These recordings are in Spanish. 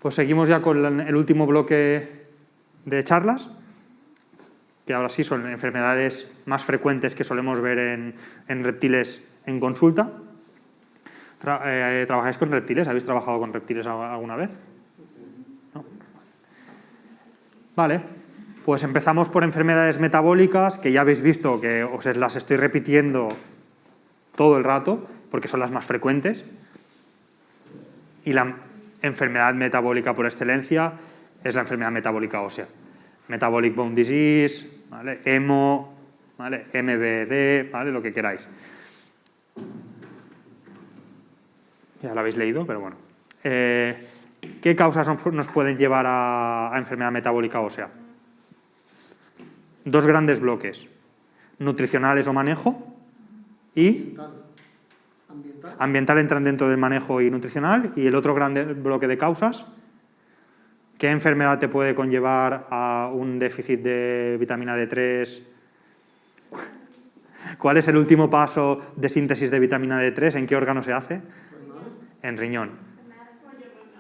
Pues seguimos ya con el último bloque de charlas, que ahora sí son enfermedades más frecuentes que solemos ver en reptiles en consulta. ¿Trabajáis con reptiles? ¿Habéis trabajado con reptiles alguna vez? ¿No? Vale, pues empezamos por enfermedades metabólicas, que ya habéis visto que os las estoy repitiendo todo el rato, porque son las más frecuentes. Y la enfermedad metabólica por excelencia es la enfermedad metabólica ósea. Metabolic Bone Disease, ¿vale? EMO, ¿vale? MBD, ¿vale? Lo que queráis. Ya lo habéis leído, pero bueno. ¿Qué causas nos pueden llevar a enfermedad metabólica ósea? Dos grandes bloques. Nutricionales o manejo y... Ambiental entran dentro del manejo y nutricional. Y el otro gran bloque de causas, ¿qué enfermedad te puede conllevar a un déficit de vitamina D3? ¿Cuál es el último paso de síntesis de vitamina D3? ¿En qué órgano se hace? En riñón.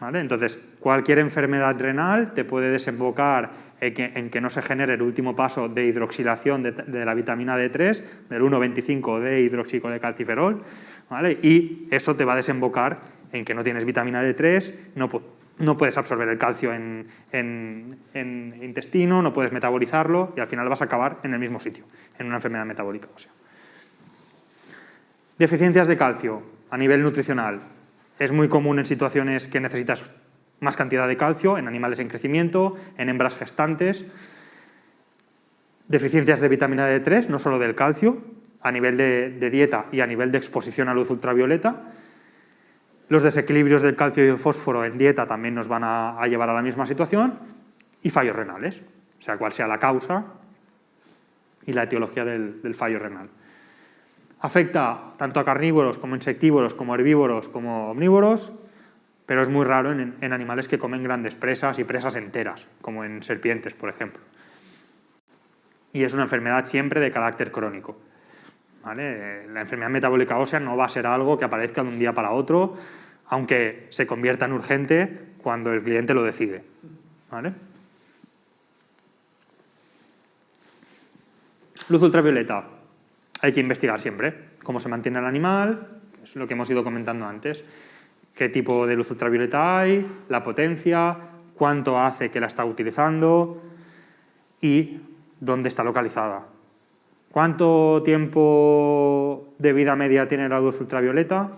¿Vale? Entonces, cualquier enfermedad renal te puede desembocar en que no se genere el último paso de hidroxilación de la vitamina D3, del 1,25 de hidroxicolecalciferol, ¿vale? Y eso te va a desembocar en que no tienes vitamina D3, no puedes absorber el calcio en intestino, no puedes metabolizarlo y al final vas a acabar en el mismo sitio, en una enfermedad metabólica ósea. Deficiencias de calcio a nivel nutricional. Es muy común en situaciones que necesitas más cantidad de calcio, en animales en crecimiento, en hembras gestantes. Deficiencias de vitamina D3, no solo del calcio, a nivel de dieta y a nivel de exposición a luz ultravioleta. Los desequilibrios del calcio y el fósforo en dieta también nos van a llevar a la misma situación. Y fallos renales, sea cual sea la causa y la etiología del fallo renal. Afecta tanto a carnívoros como insectívoros, como herbívoros, como omnívoros, pero es muy raro en animales que comen grandes presas y presas enteras, como en serpientes, por ejemplo. Y es una enfermedad siempre de carácter crónico. ¿Vale? La enfermedad metabólica ósea no va a ser algo que aparezca de un día para otro, aunque se convierta en urgente cuando el cliente lo decide. ¿Vale? Luz ultravioleta. Hay que investigar siempre cómo se mantiene el animal, es lo que hemos ido comentando antes. Qué tipo de luz ultravioleta hay, la potencia, cuánto hace que la está utilizando y dónde está localizada. ¿Cuánto tiempo de vida media tiene la luz ultravioleta?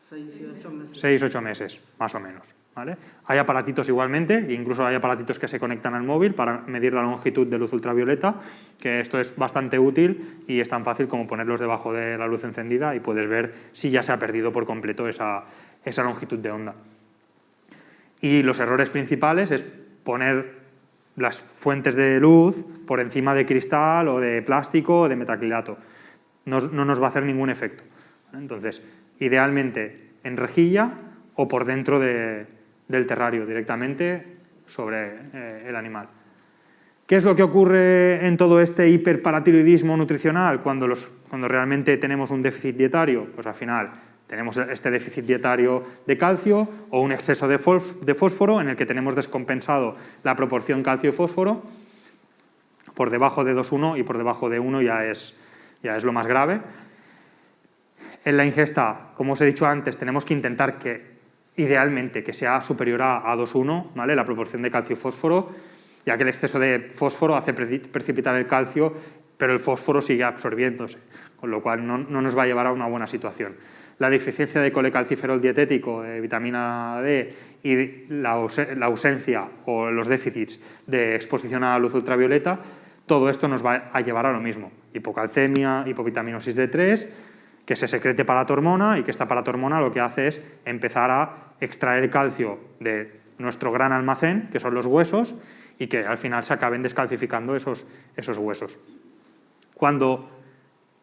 6-8 meses, más o menos. ¿Vale? Hay aparatitos igualmente, incluso hay aparatitos que se conectan al móvil para medir la longitud de luz ultravioleta, que esto es bastante útil y es tan fácil como ponerlos debajo de la luz encendida y puedes ver si ya se ha perdido por completo esa longitud de onda. Y los errores principales es poner las fuentes de luz por encima de cristal o de plástico o de metacrilato. No nos va a hacer ningún efecto. Entonces, idealmente en rejilla o por dentro del terrario, directamente sobre el animal. ¿Qué es lo que ocurre en todo este hiperparatiroidismo nutricional cuando realmente tenemos un déficit dietario? Pues al final tenemos este déficit dietario de calcio o un exceso de fósforo en el que tenemos descompensado la proporción calcio y fósforo. Por debajo de 2,1 y por debajo de 1 ya es lo más grave. En la ingesta, como os he dicho antes, tenemos que intentar idealmente que sea superior a 2,1, ¿vale? La proporción de calcio y fósforo, ya que el exceso de fósforo hace precipitar el calcio, pero el fósforo sigue absorbiéndose, con lo cual no nos va a llevar a una buena situación. La deficiencia de colecalciferol dietético, de vitamina D, y la ausencia o los déficits de exposición a la luz ultravioleta, todo esto nos va a llevar a lo mismo. Hipocalcemia, hipovitaminosis D3, que se secrete palatormona y que esta palatormona lo que hace es empezar a extraer calcio de nuestro gran almacén, que son los huesos, y que al final se acaben descalcificando esos huesos. Cuando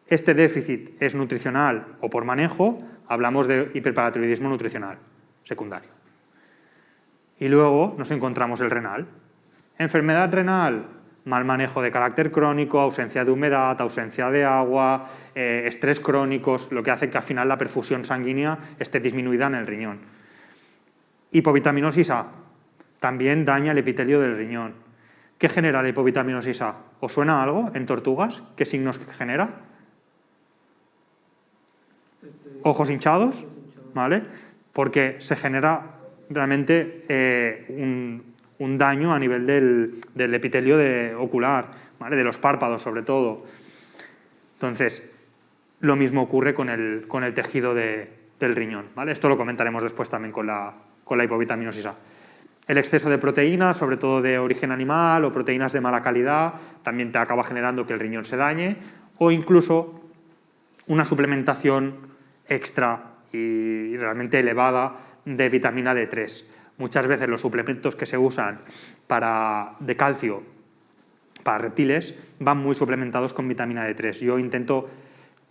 este déficit es nutricional o por manejo, hablamos de hiperparatiroidismo nutricional secundario. Y luego nos encontramos el renal. Enfermedad renal, mal manejo de carácter crónico, ausencia de humedad, ausencia de agua, estrés crónicos, lo que hace que al final la perfusión sanguínea esté disminuida en el riñón. Hipovitaminosis A, también daña el epitelio del riñón. ¿Qué genera la hipovitaminosis A? ¿Os suena algo en tortugas? ¿Qué signos genera? Ojos hinchados, ¿vale? Porque se genera realmente un daño a nivel del epitelio ocular, ¿vale? De los párpados sobre todo. Entonces, lo mismo ocurre con el tejido del riñón, ¿vale? Esto lo comentaremos después también con la hipovitaminosis A. El exceso de proteínas, sobre todo de origen animal o proteínas de mala calidad, también te acaba generando que el riñón se dañe, o incluso una suplementación extra y realmente elevada de vitamina D3. Muchas veces los suplementos que se usan de calcio para reptiles van muy suplementados con vitamina D3. Yo intento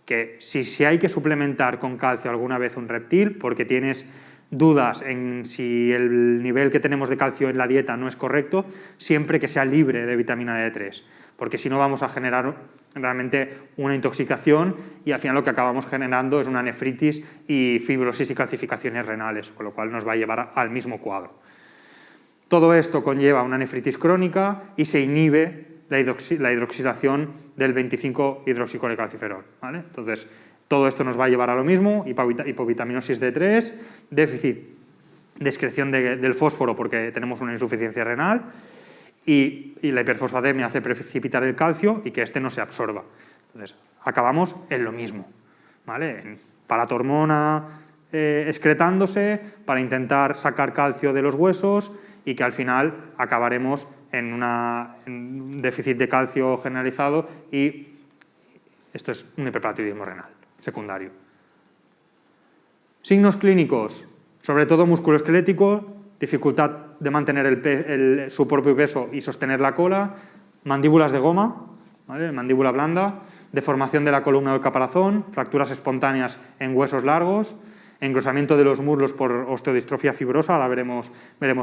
que si hay que suplementar con calcio alguna vez un reptil, porque tienes dudas en si el nivel que tenemos de calcio en la dieta no es correcto, siempre que sea libre de vitamina D3, porque si no vamos a generar realmente una intoxicación y al final lo que acabamos generando es una nefritis y fibrosis y calcificaciones renales, con lo cual nos va a llevar al mismo cuadro. Todo esto conlleva una nefritis crónica y se inhibe la hidroxilación del 25-hidroxicolecalciferol, ¿vale? Entonces, todo esto nos va a llevar a lo mismo, hipovitaminosis D3, déficit de excreción del fósforo porque tenemos una insuficiencia renal y la hiperfosfatemia hace precipitar el calcio y que éste no se absorba. Entonces, acabamos en lo mismo, ¿vale? En paratormona excretándose para intentar sacar calcio de los huesos y que al final acabaremos en un déficit de calcio generalizado y esto es un hiperparatidismo renal secundario. Signos clínicos, sobre todo musculoesquelético, dificultad de mantener su propio peso y sostener la cola, mandíbulas de goma, ¿vale? Mandíbula blanda, deformación de la columna o el caparazón, fracturas espontáneas en huesos largos, engrosamiento de los muslos por osteodistrofia fibrosa, ahora veremos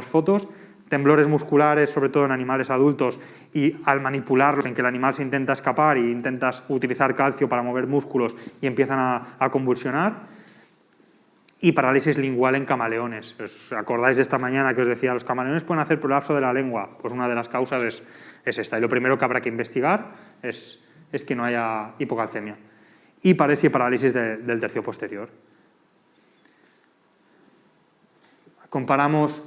fotos, temblores musculares, sobre todo en animales adultos, y al manipularlos, en que el animal se intenta escapar y intentas utilizar calcio para mover músculos y empiezan a convulsionar, y parálisis lingual en camaleones. ¿Os acordáis de esta mañana que os decía, los camaleones pueden hacer prolapso de la lengua? Pues una de las causas es esta, y lo primero que habrá que investigar es que no haya hipocalcemia. Y parálisis del tercio posterior. Comparamos,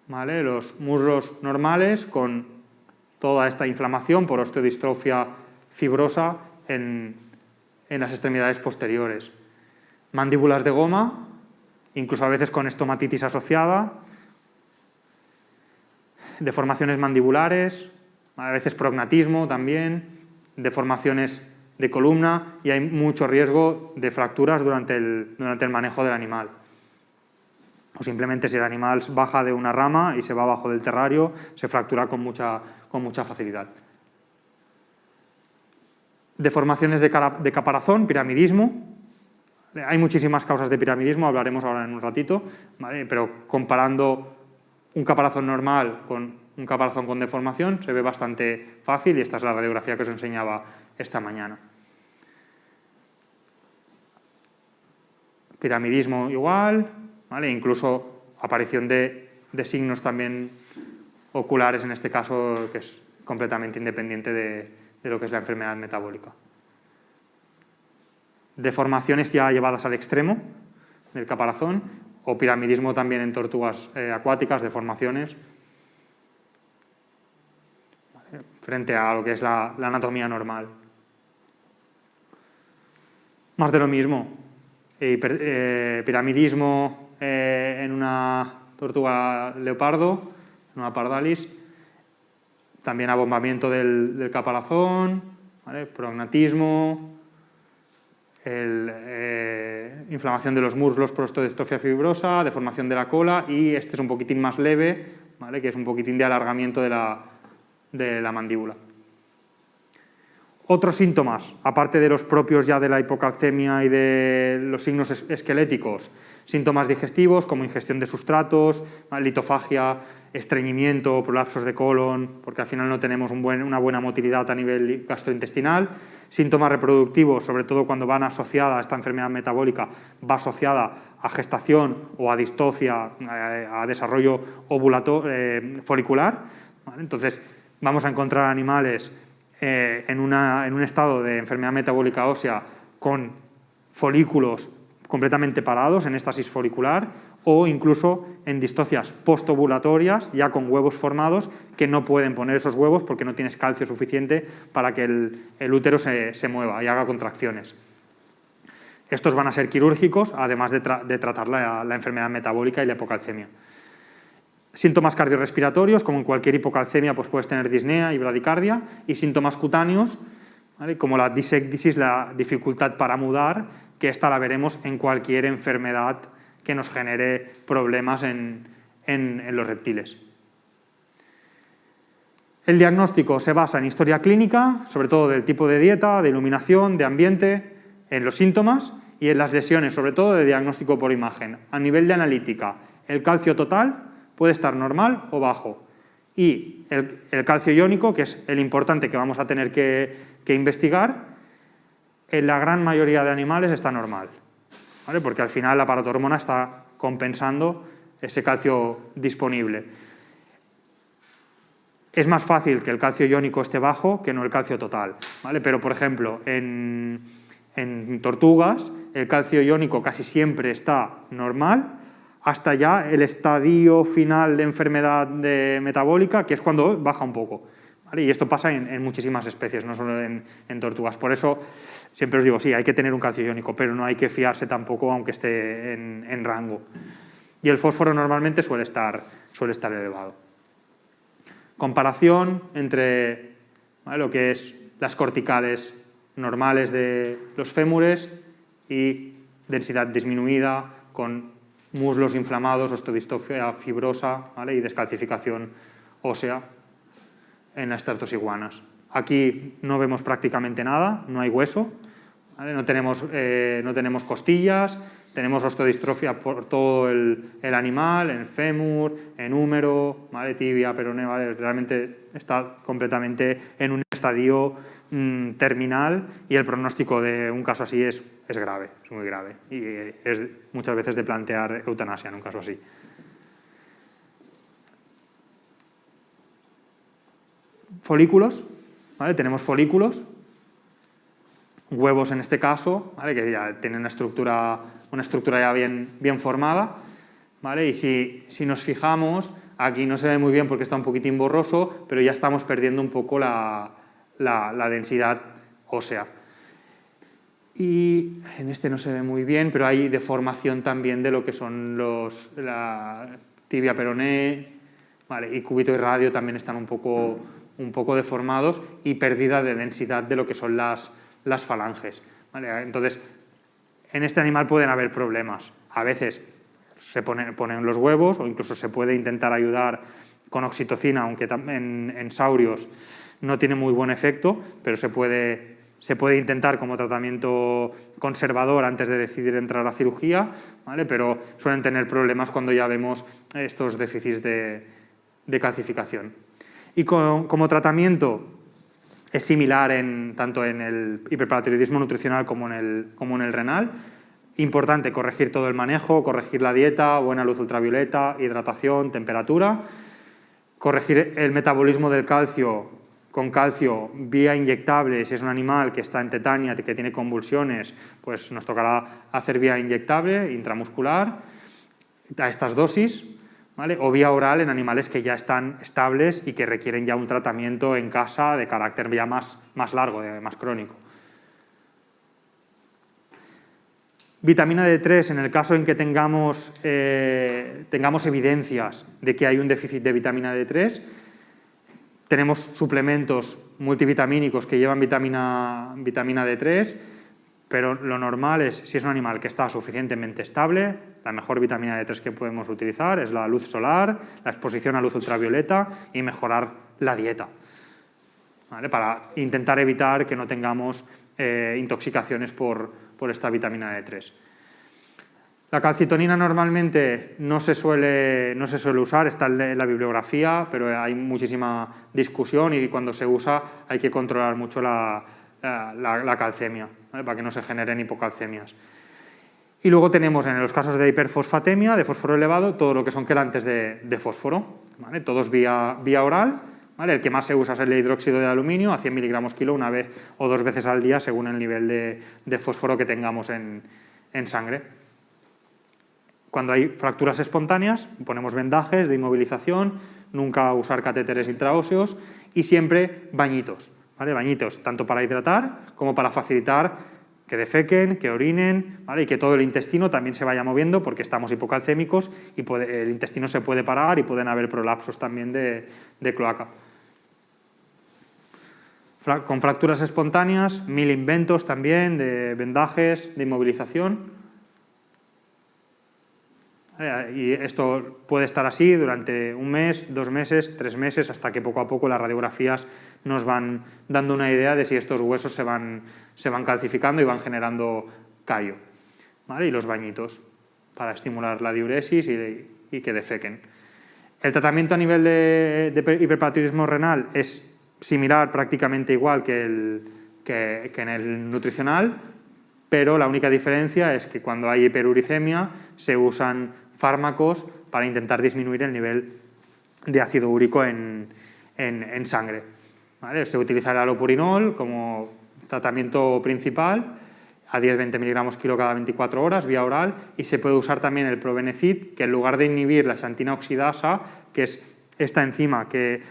¿vale?, los muslos normales con toda esta inflamación por osteodistrofia fibrosa en las extremidades posteriores. Mandíbulas de goma, incluso a veces con estomatitis asociada, deformaciones mandibulares, a veces prognatismo también, deformaciones de columna y hay mucho riesgo de fracturas durante el manejo del animal. O simplemente si el animal baja de una rama y se va abajo del terrario, se fractura con mucha facilidad. Deformaciones de caparazón, piramidismo. Hay muchísimas causas de piramidismo, hablaremos ahora en un ratito, ¿vale? Pero comparando un caparazón normal con un caparazón con deformación se ve bastante fácil y esta es la radiografía que os enseñaba esta mañana. Piramidismo igual, ¿vale? Incluso aparición de signos también oculares, en este caso, que es completamente independiente de lo que es la enfermedad metabólica. Deformaciones ya llevadas al extremo del caparazón, o piramidismo también en tortugas acuáticas, deformaciones, ¿vale?, frente a lo que es la anatomía normal. Más de lo mismo, piramidismo en una tortuga leopardo, en una pardalis, también abombamiento del caparazón, ¿vale?, prognatismo, inflamación de los muslos por osteodistrofia fibrosa, deformación de la cola y este es un poquitín más leve, ¿vale?, que es un poquitín de alargamiento de la mandíbula. Otros síntomas, aparte de los propios ya de la hipocalcemia y de los signos esqueléticos, síntomas digestivos como ingestión de sustratos, litofagia, estreñimiento, prolapsos de colon, porque al final no tenemos una buena motilidad a nivel gastrointestinal. Síntomas reproductivos, sobre todo cuando van asociada a esta enfermedad metabólica, va asociada a gestación o a distocia, a desarrollo folicular, ¿vale? Entonces, vamos a encontrar animales en un estado de enfermedad metabólica ósea con folículos completamente parados, en éstasis folicular, o incluso en distocias postovulatorias, ya con huevos formados, que no pueden poner esos huevos porque no tienes calcio suficiente para que el útero se mueva y haga contracciones. Estos van a ser quirúrgicos, además de tratar la enfermedad metabólica y la hipocalcemia. Síntomas cardiorrespiratorios, como en cualquier hipocalcemia, pues puedes tener disnea y bradicardia, y síntomas cutáneos, ¿vale? Como la disectisis, la dificultad para mudar, que esta la veremos en cualquier enfermedad que nos genere problemas en los reptiles. El diagnóstico se basa en historia clínica, sobre todo del tipo de dieta, de iluminación, de ambiente, en los síntomas y en las lesiones, sobre todo de diagnóstico por imagen. A nivel de analítica, el calcio total puede estar normal o bajo. Y el calcio iónico, que es el importante que vamos a tener que investigar, en la gran mayoría de animales está normal, ¿vale? Porque al final la paratormona está compensando ese calcio disponible. Es más fácil que el calcio iónico esté bajo que no el calcio total, ¿vale? Pero, por ejemplo, en tortugas el calcio iónico casi siempre está normal, hasta ya el estadio final de enfermedad metabólica, que es cuando baja un poco, ¿vale? Y esto pasa en muchísimas especies, no solo en tortugas. Por eso siempre os digo, sí, hay que tener un calcio iónico, pero no hay que fiarse tampoco aunque esté en rango. Y el fósforo normalmente suele estar elevado. Comparación entre, ¿vale?, lo que es las corticales normales de los fémures y densidad disminuida con muslos inflamados, osteidistrofia fibrosa, ¿vale?, y descalcificación ósea en las tertosiguanas. Aquí no vemos prácticamente nada, no hay hueso, ¿vale? No tenemos costillas, tenemos osteidistrofia por todo el animal, en fémur, en húmero, ¿vale?, tibia, peroné, ¿vale? Realmente está completamente en un estadio terminal, y el pronóstico de un caso así es grave, es muy grave, y es muchas veces de plantear eutanasia en un caso así. Folículos, ¿vale? Tenemos folículos, huevos en este caso, ¿vale?, que ya tienen una estructura ya bien formada, ¿vale? Y si nos fijamos, aquí no se ve muy bien porque está un poquitín borroso, pero ya estamos perdiendo un poco la densidad ósea. Y en este no se ve muy bien, pero hay deformación también de lo que son la tibia peroné, ¿vale?, y cúbito y radio también están un poco deformados, y pérdida de densidad de lo que son las falanges, ¿vale? Entonces, en este animal pueden haber problemas. A veces se ponen los huevos, o incluso se puede intentar ayudar con oxitocina, aunque en saurios no tiene muy buen efecto, pero se puede intentar como tratamiento conservador antes de decidir entrar a cirugía, ¿vale? Pero suelen tener problemas cuando ya vemos estos déficits de calcificación. Y como tratamiento es similar tanto en el hiperparatiroidismo nutricional como en el renal. Importante corregir todo el manejo, corregir la dieta, buena luz ultravioleta, hidratación, temperatura. Corregir el metabolismo del calcio con calcio vía inyectable. Si es un animal que está en tetania, que tiene convulsiones, pues nos tocará hacer vía inyectable, intramuscular, a estas dosis, ¿vale? O vía oral en animales que ya están estables y que requieren ya un tratamiento en casa de carácter ya más largo, más crónico. Vitamina D3, en el caso en que tengamos evidencias de que hay un déficit de vitamina D3, tenemos suplementos multivitamínicos que llevan vitamina D3, pero lo normal es, si es un animal que está suficientemente estable, la mejor vitamina D3 que podemos utilizar es la luz solar, la exposición a luz ultravioleta y mejorar la dieta, ¿vale?, para intentar evitar que no tengamos intoxicaciones por esta vitamina D3. La calcitonina normalmente no se suele usar, está en la bibliografía, pero hay muchísima discusión, y cuando se usa hay que controlar mucho la calcemia, ¿vale?, para que no se generen hipocalcemias. Y luego tenemos en los casos de hiperfosfatemia, de fósforo elevado, todo lo que son quelantes de fósforo, ¿vale? Todos vía oral, ¿vale? El que más se usa es el hidróxido de aluminio a 100 miligramos kilo una vez o 2 veces al día según el nivel de fósforo que tengamos en sangre. Cuando hay fracturas espontáneas, ponemos vendajes de inmovilización, nunca usar catéteres intraóseos y siempre bañitos, ¿vale? Bañitos tanto para hidratar como para facilitar que defequen, que orinen, ¿vale? Y que todo el intestino también se vaya moviendo porque estamos hipocalcémicos y el intestino se puede parar y pueden haber prolapsos también de cloaca. Con fracturas espontáneas, 1000 inventos también de vendajes, de inmovilización. Y esto puede estar así durante 1 mes, 2 meses, 3 meses, hasta que poco a poco las radiografías nos van dando una idea de si estos huesos se van calcificando y van generando callo, ¿vale? Y los bañitos para estimular la diuresis y que defequen. El tratamiento a nivel de hiperparatidismo renal es similar, prácticamente igual que en el nutricional, pero la única diferencia es que cuando hay hiperuricemia se usan fármacos para intentar disminuir el nivel de ácido úrico en sangre, ¿vale? Se utiliza el alopurinol como tratamiento principal a 10-20 miligramos kilo cada 24 horas vía oral y se puede usar también el probenecid, que en lugar de inhibir la xantina oxidasa, que es esta enzima que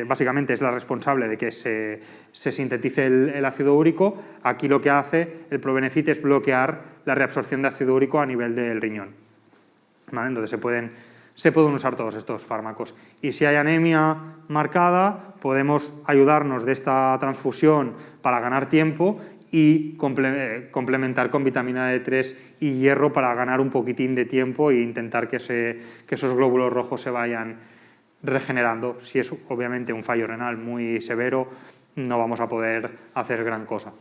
básicamente es la responsable de que se sintetice el ácido úrico, aquí lo que hace el probenecid es bloquear la reabsorción de ácido úrico a nivel del riñón, ¿vale? Entonces se pueden usar todos estos fármacos. Y si hay anemia marcada, podemos ayudarnos de esta transfusión para ganar tiempo y complementar con vitamina D3 y hierro para ganar un poquitín de tiempo e intentar que esos glóbulos rojos se vayan regenerando. Si es obviamente un fallo renal muy severo, no vamos a poder hacer gran cosa.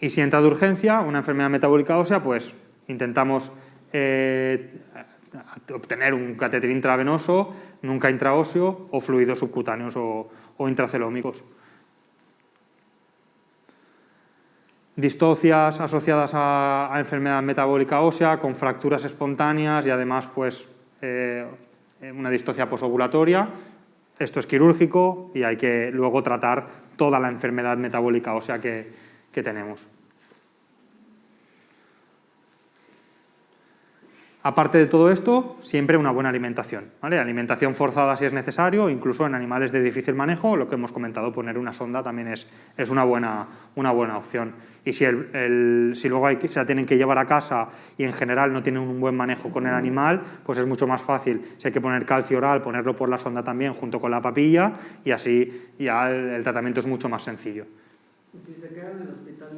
Y si entra de urgencia, una enfermedad metabólica ósea, pues intentamos obtener un catéter intravenoso, nunca intraóseo, o fluidos subcutáneos o intracelómicos. Distocias asociadas a enfermedad metabólica ósea con fracturas espontáneas y además pues, una distocia posovulatoria. Esto es quirúrgico y hay que luego tratar toda la enfermedad metabólica ósea que tenemos. Aparte de todo esto, siempre una buena alimentación, ¿vale? Alimentación forzada si es necesario, incluso en animales de difícil manejo, lo que hemos comentado, poner una sonda también es una buena opción. Y si luego se la tienen que llevar a casa y en general no tienen un buen manejo con el animal, pues es mucho más fácil. Si hay que poner calcio oral, ponerlo por la sonda también junto con la papilla y así ya el tratamiento es mucho más sencillo. Si se queda en el hospital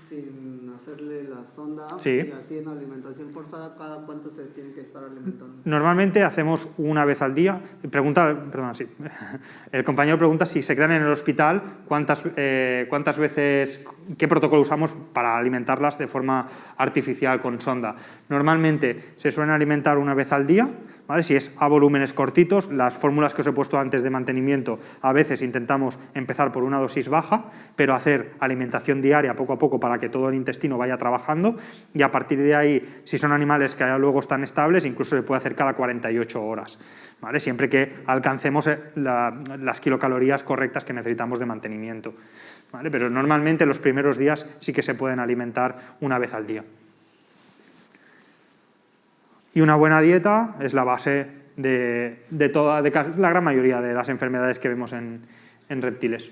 sin hacerle la sonda, sí, y así en alimentación forzada, ¿cada cuánto se tiene que estar alimentando? Normalmente hacemos una vez al día. Sí. El compañero pregunta si se quedan en el hospital, cuántas veces, qué protocolo usamos para alimentarlas de forma artificial con sonda. Normalmente se suelen alimentar una vez al día, ¿vale? Si es a volúmenes cortitos, las fórmulas que os he puesto antes de mantenimiento, a veces intentamos empezar por una dosis baja, pero hacer alimentación diaria poco a poco para que todo el intestino vaya trabajando y a partir de ahí, si son animales que luego están estables, incluso se puede hacer cada 48 horas, ¿vale? Siempre que alcancemos las kilocalorías correctas que necesitamos de mantenimiento, ¿vale? Pero normalmente los primeros días sí que se pueden alimentar una vez al día. Y una buena dieta es la base de la gran mayoría de las enfermedades que vemos en reptiles.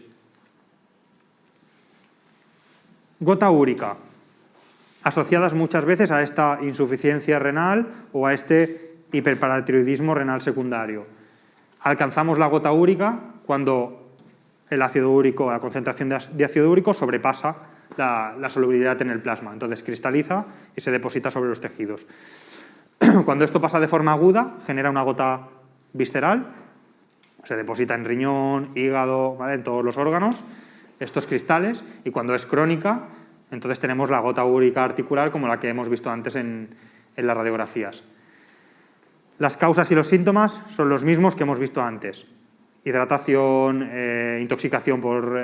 Gota úrica, asociadas muchas veces a esta insuficiencia renal o a este hiperparatiroidismo renal secundario. Alcanzamos la gota úrica cuando el ácido úrico, la concentración de ácido úrico sobrepasa la solubilidad en el plasma, entonces cristaliza y se deposita sobre los tejidos. Cuando esto pasa de forma aguda, genera una gota visceral, se deposita en riñón, hígado, ¿vale? En todos los órganos, estos cristales, y cuando es crónica, entonces tenemos la gota úrica articular como la que hemos visto antes en las radiografías. Las causas y los síntomas son los mismos que hemos visto antes. Hidratación, intoxicación por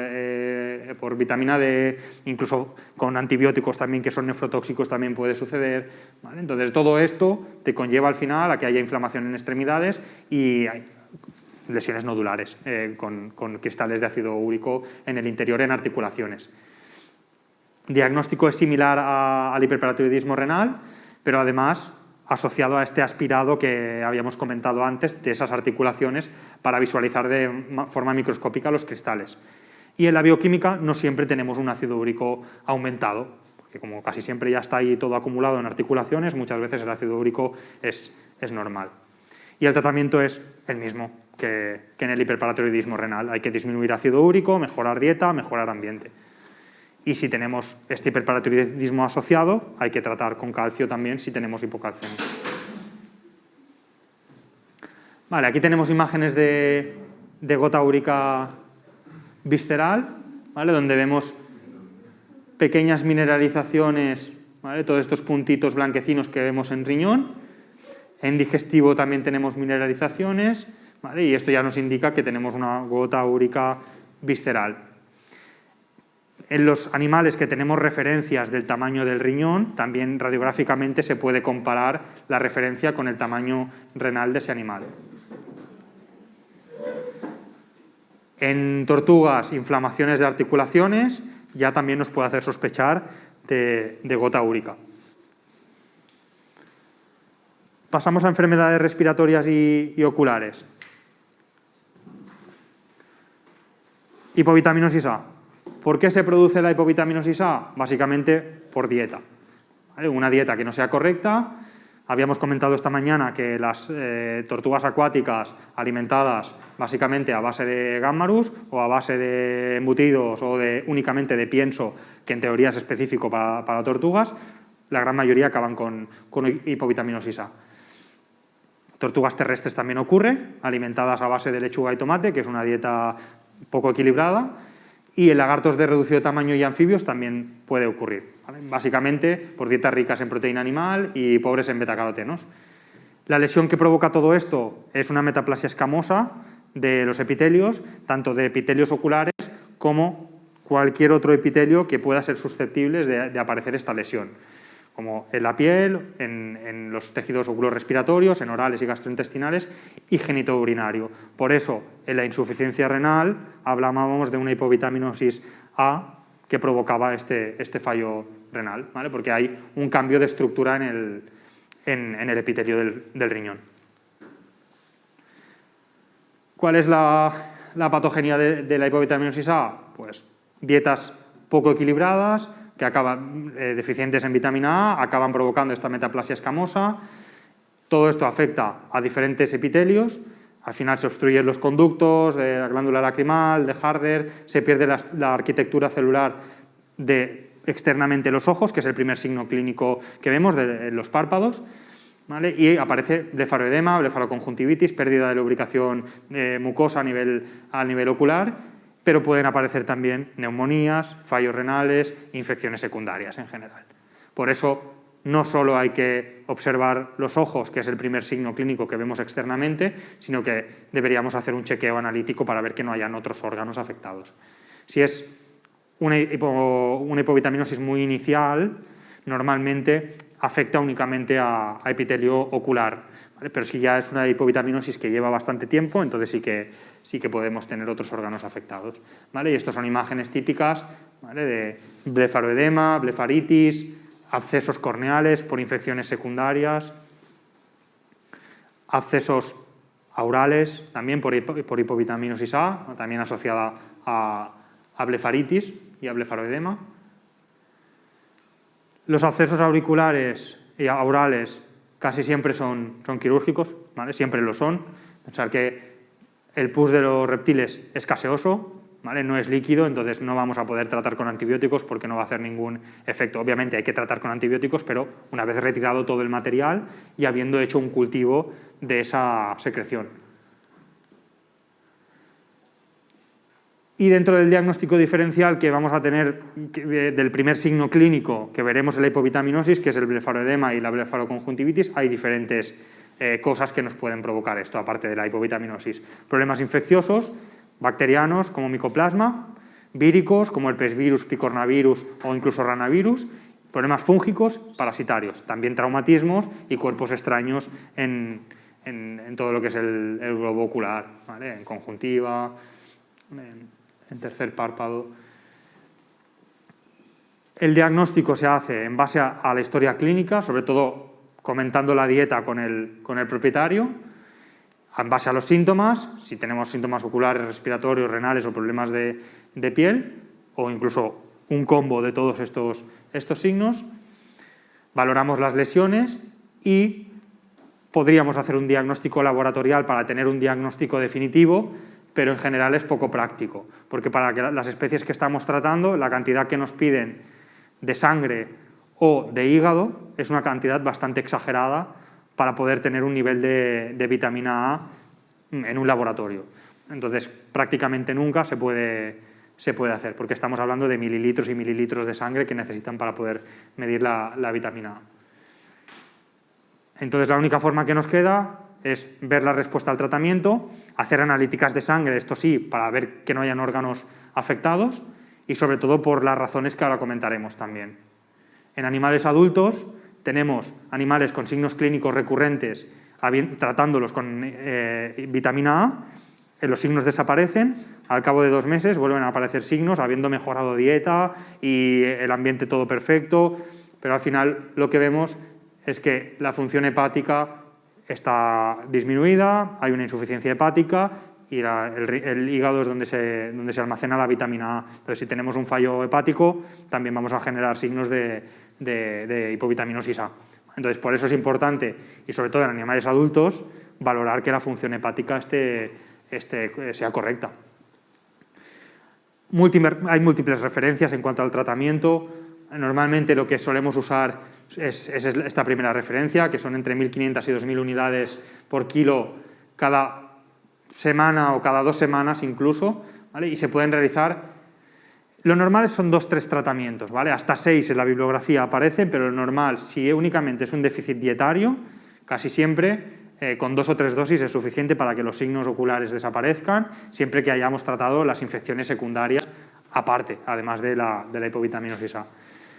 por vitamina D, incluso con antibióticos también que son nefrotóxicos también puede suceder, ¿vale? Entonces todo esto te conlleva al final a que haya inflamación en extremidades y hay lesiones nodulares con cristales de ácido úrico en el interior en articulaciones. Diagnóstico es similar al hiperparatiroidismo renal, pero además asociado a este aspirado que habíamos comentado antes de esas articulaciones para visualizar de forma microscópica los cristales. Y en la bioquímica no siempre tenemos un ácido úrico aumentado, porque como casi siempre ya está ahí todo acumulado en articulaciones, muchas veces el ácido úrico es normal. Y el tratamiento es el mismo que en el hiperparatiroidismo renal. Hay que disminuir ácido úrico, mejorar dieta, mejorar ambiente. Y si tenemos este hiperparatiroidismo asociado, hay que tratar con calcio también si tenemos hipocalcemia. Vale, aquí tenemos imágenes de gota úrica visceral, ¿vale? Donde vemos pequeñas mineralizaciones, ¿vale? Todos estos puntitos blanquecinos que vemos en riñón. En digestivo también tenemos mineralizaciones, ¿vale? Y esto ya nos indica que tenemos una gota úrica visceral. En los animales que tenemos referencias del tamaño del riñón, también radiográficamente se puede comparar la referencia con el tamaño renal de ese animal. En tortugas, inflamaciones de articulaciones, ya también nos puede hacer sospechar de gota úrica. Pasamos a enfermedades respiratorias y oculares. Hipovitaminosis A. ¿Por qué se produce la hipovitaminosis A? Básicamente por dieta, ¿vale? Una dieta que no sea correcta. Habíamos comentado esta mañana que las tortugas acuáticas alimentadas básicamente a base de gánmarus o a base de embutidos o únicamente de pienso, que en teoría es específico para tortugas, la gran mayoría acaban con hipovitaminosis A. Tortugas terrestres también ocurre, alimentadas a base de lechuga y tomate, que es una dieta poco equilibrada. Y en lagartos de reducido tamaño y anfibios también puede ocurrir, ¿vale? Básicamente por dietas ricas en proteína animal y pobres en betacarotenos. La lesión que provoca todo esto es una metaplasia escamosa de los epitelios, tanto de epitelios oculares como cualquier otro epitelio que pueda ser susceptible de aparecer esta lesión, como en la piel, en los tejidos oculorrespiratorios, en orales y gastrointestinales y genitourinario. Por eso, en la insuficiencia renal hablábamos de una hipovitaminosis A que provocaba este fallo renal, ¿vale? Porque hay un cambio de estructura en el epitelio del riñón. ¿Cuál es la patogenia de la hipovitaminosis A? Pues dietas poco equilibradas, que acaban deficientes en vitamina A, acaban provocando esta metaplasia escamosa. Todo esto afecta a diferentes epitelios, al final se obstruyen los conductos de la glándula lacrimal, de Harder, se pierde la arquitectura celular de externamente los ojos, que es el primer signo clínico que vemos de los párpados, ¿vale? Y aparece blefaroedema, blefaroconjuntivitis, pérdida de lubricación mucosa a nivel ocular, pero pueden aparecer también neumonías, fallos renales, infecciones secundarias en general. Por eso no solo hay que observar los ojos, que es el primer signo clínico que vemos externamente, sino que deberíamos hacer un chequeo analítico para ver que no hayan otros órganos afectados. Si es una hipovitaminosis muy inicial, normalmente afecta únicamente a epitelio ocular, ¿vale? Pero si ya es una hipovitaminosis que lleva bastante tiempo, entonces sí que podemos tener otros órganos afectados, ¿vale? Y estas son imágenes típicas, ¿vale? De blefaroedema, blefaritis, abscesos corneales por infecciones secundarias, abscesos aurales también por hipovitaminosis A, también asociada a blefaritis y a blefaroedema. Los abscesos auriculares y aurales casi siempre son quirúrgicos, ¿vale? Siempre lo son. Pensar que el pus de los reptiles es gaseoso, ¿vale? No es líquido, entonces no vamos a poder tratar con antibióticos porque no va a hacer ningún efecto. Obviamente hay que tratar con antibióticos, pero una vez retirado todo el material y habiendo hecho un cultivo de esa secreción. Y dentro del diagnóstico diferencial que vamos a tener del primer signo clínico que veremos en la hipovitaminosis, que es el blefaroedema y la blefaroconjuntivitis, hay diferentes cosas que nos pueden provocar esto, aparte de la hipovitaminosis. Problemas infecciosos, bacterianos como micoplasma, víricos, como herpesvirus, picornavirus o incluso ranavirus, problemas fúngicos, parasitarios, también traumatismos y cuerpos extraños en todo lo que es el globo ocular, ¿vale? En conjuntiva, en tercer párpado. El diagnóstico se hace en base a la historia clínica, sobre todo comentando la dieta con el propietario, en base a los síntomas, si tenemos síntomas oculares, respiratorios, renales o problemas de piel, o incluso un combo de todos estos signos. Valoramos las lesiones y podríamos hacer un diagnóstico laboratorial para tener un diagnóstico definitivo, pero en general es poco práctico, porque para que las especies que estamos tratando, la cantidad que nos piden de sangre o de hígado es una cantidad bastante exagerada para poder tener un nivel de vitamina A en un laboratorio. Entonces, prácticamente nunca se puede hacer, porque estamos hablando de mililitros y mililitros de sangre que necesitan para poder medir la vitamina A. Entonces, la única forma que nos queda es ver la respuesta al tratamiento, hacer analíticas de sangre, esto sí, para ver que no hayan órganos afectados y sobre todo por las razones que ahora comentaremos también. En animales adultos tenemos animales con signos clínicos recurrentes tratándolos con vitamina A, los signos desaparecen, al cabo de 2 meses vuelven a aparecer signos habiendo mejorado dieta y el ambiente todo perfecto, pero al final lo que vemos es que la función hepática está disminuida, hay una insuficiencia hepática y el hígado es donde se almacena la vitamina A. Entonces, si tenemos un fallo hepático, también vamos a generar signos de hipovitaminosis A. Entonces, por eso es importante, y sobre todo en animales adultos, valorar que la función hepática sea correcta. Hay múltiples referencias en cuanto al tratamiento. Normalmente lo que solemos usar es esta primera referencia, que son entre 1.500 y 2.000 unidades por kilo cada semana o cada 2 semanas incluso, ¿vale? Y se pueden realizar, lo normal son 2-3 tratamientos, ¿vale? Hasta 6 en la bibliografía aparecen, pero lo normal, si únicamente es un déficit dietario, casi siempre con 2 o 3 dosis es suficiente para que los signos oculares desaparezcan, siempre que hayamos tratado las infecciones secundarias aparte, además de la hipovitaminosis A.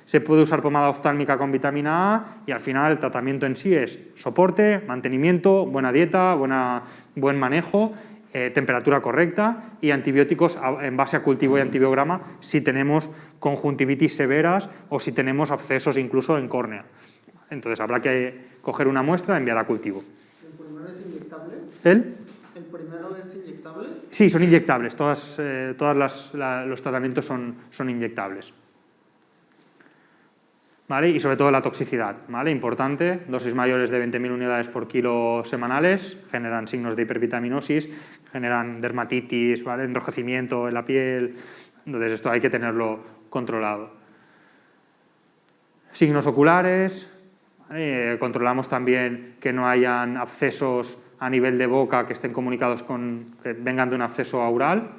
Se puede usar pomada oftálmica con vitamina A y al final el tratamiento en sí es soporte, mantenimiento, buena dieta, buen manejo, temperatura correcta y antibióticos en base a cultivo y antibiograma si tenemos conjuntivitis severas o si tenemos abscesos incluso en córnea. Entonces habrá que coger una muestra y enviar a cultivo. ¿El primero es inyectable? ¿El primero es inyectable? Sí, son inyectables. Todos los tratamientos son inyectables. ¿Vale? Y sobre todo la toxicidad, ¿vale? Importante, dosis mayores de 20.000 unidades por kilo semanales generan signos de hipervitaminosis, generan dermatitis, ¿vale? Enrojecimiento en la piel, entonces esto hay que tenerlo controlado. Signos oculares, ¿vale? Controlamos también que no hayan abscesos a nivel de boca que estén comunicados que vengan de un absceso aural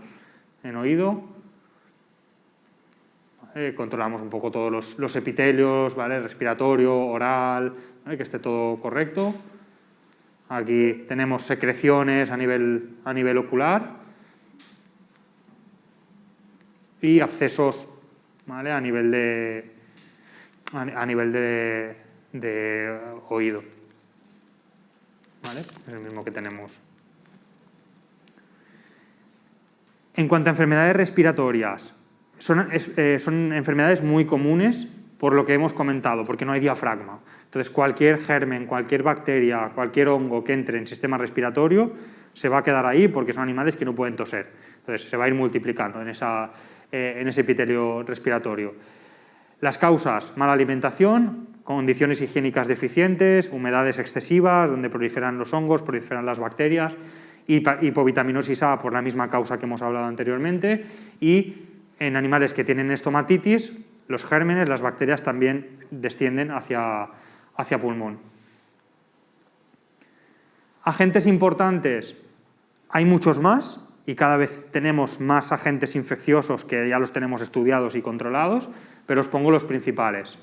en oído. Controlamos un poco todos los epitelios, ¿vale? Respiratorio, oral, ¿vale? Que esté todo correcto. Aquí tenemos secreciones a nivel ocular y abscesos, ¿vale? a nivel de oído. ¿Vale? Es el mismo que tenemos. En cuanto a enfermedades respiratorias, son enfermedades muy comunes por lo que hemos comentado, porque no hay diafragma. Entonces, cualquier germen, cualquier bacteria, cualquier hongo que entre en el sistema respiratorio se va a quedar ahí porque son animales que no pueden toser. Entonces, se va a ir multiplicando en ese epitelio respiratorio. Las causas: mala alimentación, condiciones higiénicas deficientes, humedades excesivas, donde proliferan los hongos, proliferan las bacterias, hipovitaminosis A por la misma causa que hemos hablado anteriormente, y en animales que tienen estomatitis, los gérmenes, las bacterias también descienden hacia pulmón. Agentes importantes, hay muchos más y cada vez tenemos más agentes infecciosos que ya los tenemos estudiados y controlados, pero os pongo los principales.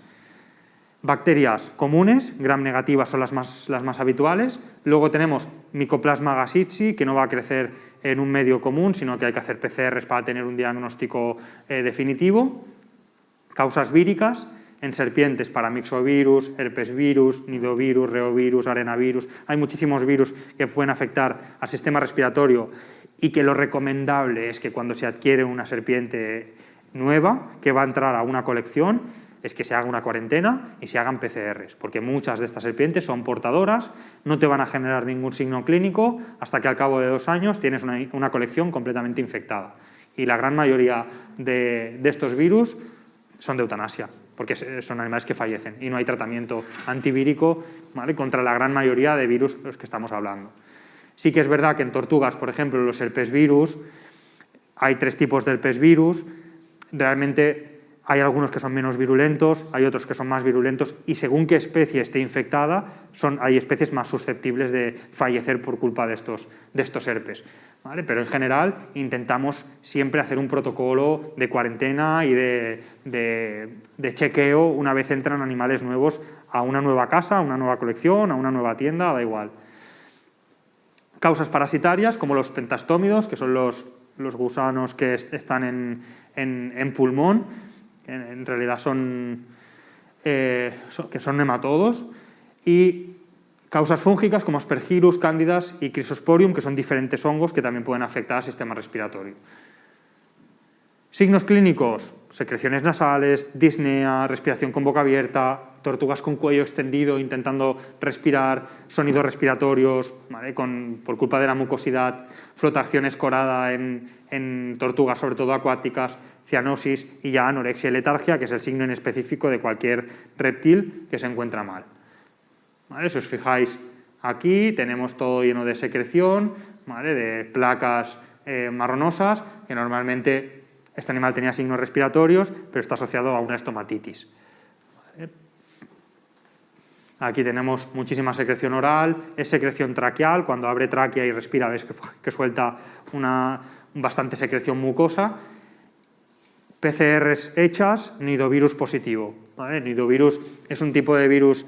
Bacterias comunes, gram negativas son las más habituales. Luego tenemos Mycoplasma gazzitzi, que no va a crecer en un medio común, sino que hay que hacer PCRs para tener un diagnóstico definitivo. Causas víricas en serpientes para mixovirus, herpesvirus, nidovirus, reovirus, arenavirus. Hay muchísimos virus que pueden afectar al sistema respiratorio y que lo recomendable es que cuando se adquiere una serpiente nueva que va a entrar a una colección es que se haga una cuarentena y se hagan PCRs, porque muchas de estas serpientes son portadoras, no te van a generar ningún signo clínico hasta que al cabo de 2 años tienes una colección completamente infectada. Y la gran mayoría de estos virus son de eutanasia, porque son animales que fallecen y no hay tratamiento antivírico, ¿vale?, contra la gran mayoría de virus de los que estamos hablando. Sí que es verdad que en tortugas, por ejemplo, los herpesvirus, hay 3 tipos de herpesvirus, realmente hay algunos que son menos virulentos, hay otros que son más virulentos y según qué especie esté infectada, hay especies más susceptibles de fallecer por culpa de estos herpes, ¿vale? Pero en general intentamos siempre hacer un protocolo de cuarentena y de chequeo una vez entran animales nuevos a una nueva casa, a una nueva colección, a una nueva tienda, da igual. Causas parasitarias como los pentastómidos, que son los gusanos que están en pulmón, en realidad son nematodos, y causas fúngicas como Aspergillus, Cándidas y Chrysosporium, que son diferentes hongos que también pueden afectar al sistema respiratorio. Signos clínicos: secreciones nasales, disnea, respiración con boca abierta, tortugas con cuello extendido intentando respirar, sonidos respiratorios, ¿vale?, por culpa de la mucosidad, flotación escorada en tortugas, sobre todo acuáticas, cianosis y ya anorexia y letargia, que es el signo inespecífico de cualquier reptil que se encuentra mal. ¿Vale? Si os fijáis aquí, tenemos todo lleno de secreción, ¿vale?, de placas marronosas, que normalmente este animal tenía signos respiratorios, pero está asociado a una estomatitis. ¿Vale? Aquí tenemos muchísima secreción oral, es secreción traqueal, cuando abre tráquea y respira ves que suelta bastante secreción mucosa. PCRs hechas, nidovirus positivo, ¿vale? Nidovirus es un tipo de virus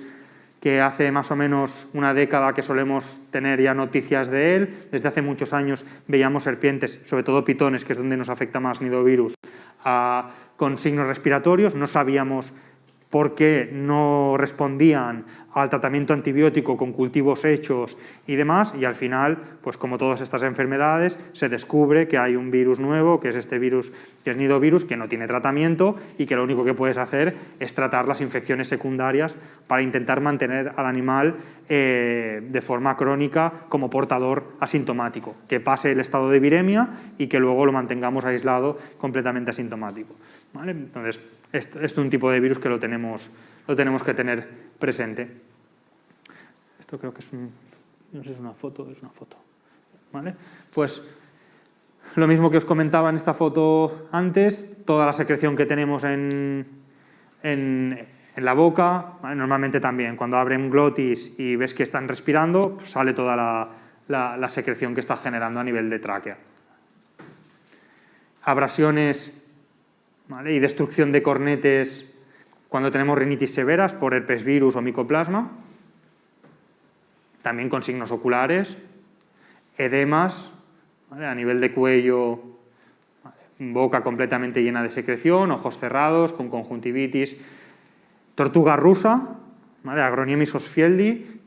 que hace más o menos una década que solemos tener ya noticias de él. Desde hace muchos años veíamos serpientes, sobre todo pitones, que es donde nos afecta más nidovirus, con signos respiratorios. No sabíamos por qué no respondían al tratamiento antibiótico con cultivos hechos y demás, y al final, pues como todas estas enfermedades, se descubre que hay un virus nuevo, que es este virus, que es nidovirus, que no tiene tratamiento y que lo único que puedes hacer es tratar las infecciones secundarias para intentar mantener al animal de forma crónica como portador asintomático, que pase el estado de viremia y que luego lo mantengamos aislado completamente asintomático, ¿vale? Entonces, esto es un tipo de virus que lo tenemos que tener presente. Esto creo que es no sé si es una foto, ¿vale? Pues lo mismo que os comentaba en esta foto antes, toda la secreción que tenemos en la boca, ¿vale? Normalmente también cuando abren glotis y ves que están respirando, pues sale toda la secreción que está generando a nivel de tráquea. Abrasiones, ¿vale?, y destrucción de cornetes cuando tenemos rinitis severas por herpesvirus o micoplasma, también con signos oculares, edemas, ¿vale?, a nivel de cuello, ¿vale?, boca completamente llena de secreción, ojos cerrados, con conjuntivitis. Tortuga rusa, ¿vale?, Agroniemis osfieldi,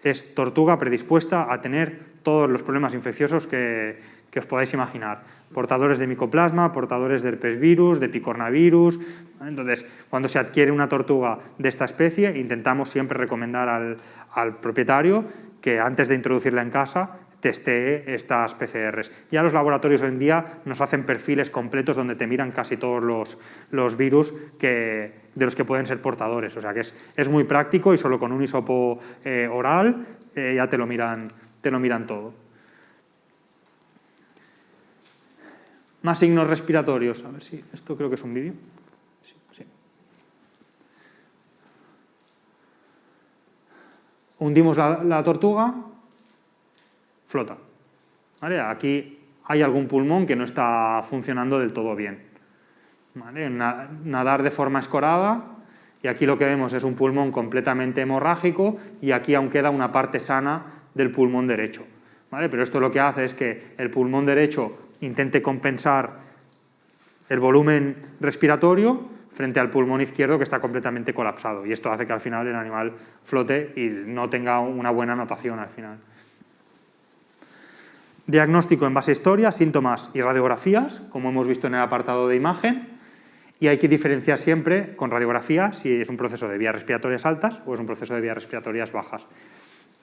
es tortuga predispuesta a tener todos los problemas infecciosos que os podáis imaginar. Portadores de micoplasma, portadores de herpesvirus, de picornavirus. Entonces, cuando se adquiere una tortuga de esta especie, intentamos siempre recomendar al propietario que antes de introducirla en casa testee estas PCRs. Ya los laboratorios hoy en día nos hacen perfiles completos donde te miran casi todos los virus de los que pueden ser portadores. O sea que es muy práctico y solo con un hisopo oral ya te lo miran todo. Más signos respiratorios. A ver si esto creo que es un vídeo. Sí. Hundimos la tortuga, flota. ¿Vale? Aquí hay algún pulmón que no está funcionando del todo bien. ¿Vale? Nadar de forma escorada, y aquí lo que vemos es un pulmón completamente hemorrágico y aquí aún queda una parte sana del pulmón derecho. ¿vale? Pero esto lo que hace es que el pulmón derecho intente compensar el volumen respiratorio frente al pulmón izquierdo que está completamente colapsado, y esto hace que al final el animal flote y no tenga una buena notación al final. Diagnóstico en base a historia, síntomas y radiografías, como hemos visto en el apartado de imagen, y hay que diferenciar siempre con radiografía si es un proceso de vías respiratorias altas o es un proceso de vías respiratorias bajas.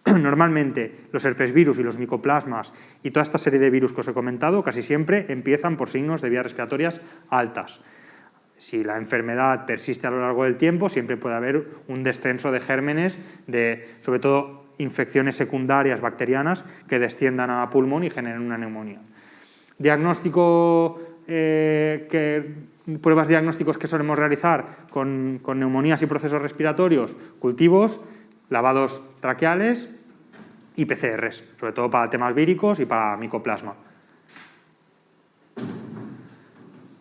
Normalmente los herpesvirus y los micoplasmas y toda esta serie de virus que os he comentado casi siempre empiezan por signos de vías respiratorias altas. Si la enfermedad persiste a lo largo del tiempo, siempre puede haber un descenso de gérmenes, sobre todo infecciones secundarias bacterianas que desciendan a pulmón y generen una neumonía. Diagnóstico, pruebas diagnósticos que solemos realizar con neumonías y procesos respiratorios, cultivos, lavados traqueales y PCRs, sobre todo para temas víricos y para micoplasma.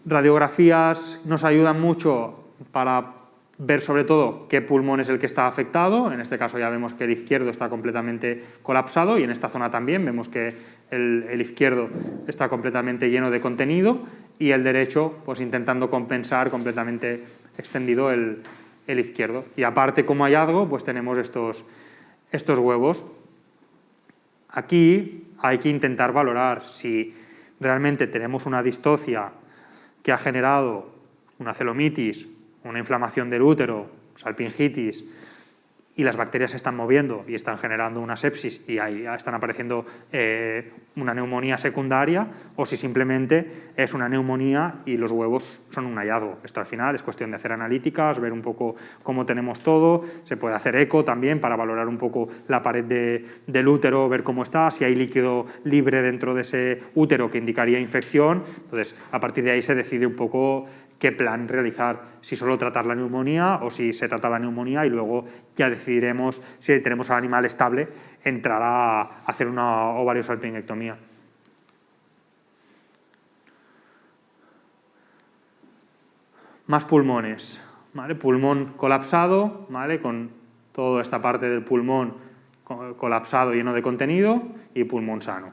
Radiografías nos ayudan mucho para ver sobre todo qué pulmón es el que está afectado. En este caso ya vemos que el izquierdo está completamente colapsado y en esta zona también vemos que el izquierdo está completamente lleno de contenido y el derecho pues intentando compensar completamente extendido el izquierdo. Y aparte, como hallazgo, pues tenemos estos huevos. Aquí hay que intentar valorar si realmente tenemos una distocia que ha generado una celomitis, una inflamación del útero, salpingitis, y las bacterias se están moviendo y están generando una sepsis y ahí están apareciendo una neumonía secundaria, o si simplemente es una neumonía y los huevos son un hallazgo. Esto al final es cuestión de hacer analíticas, ver un poco cómo tenemos todo, se puede hacer eco también para valorar un poco la pared del útero, ver cómo está, si hay líquido libre dentro de ese útero que indicaría infección. Entonces, a partir de ahí se decide un poco qué plan realizar, si solo tratar la neumonía o si se trata la neumonía y luego ya decidiremos si tenemos al animal estable, entrar a hacer una ovariosalpingectomía. Más pulmones, ¿vale? Pulmón colapsado, ¿vale? Con toda esta parte del pulmón colapsado lleno de contenido, y pulmón sano.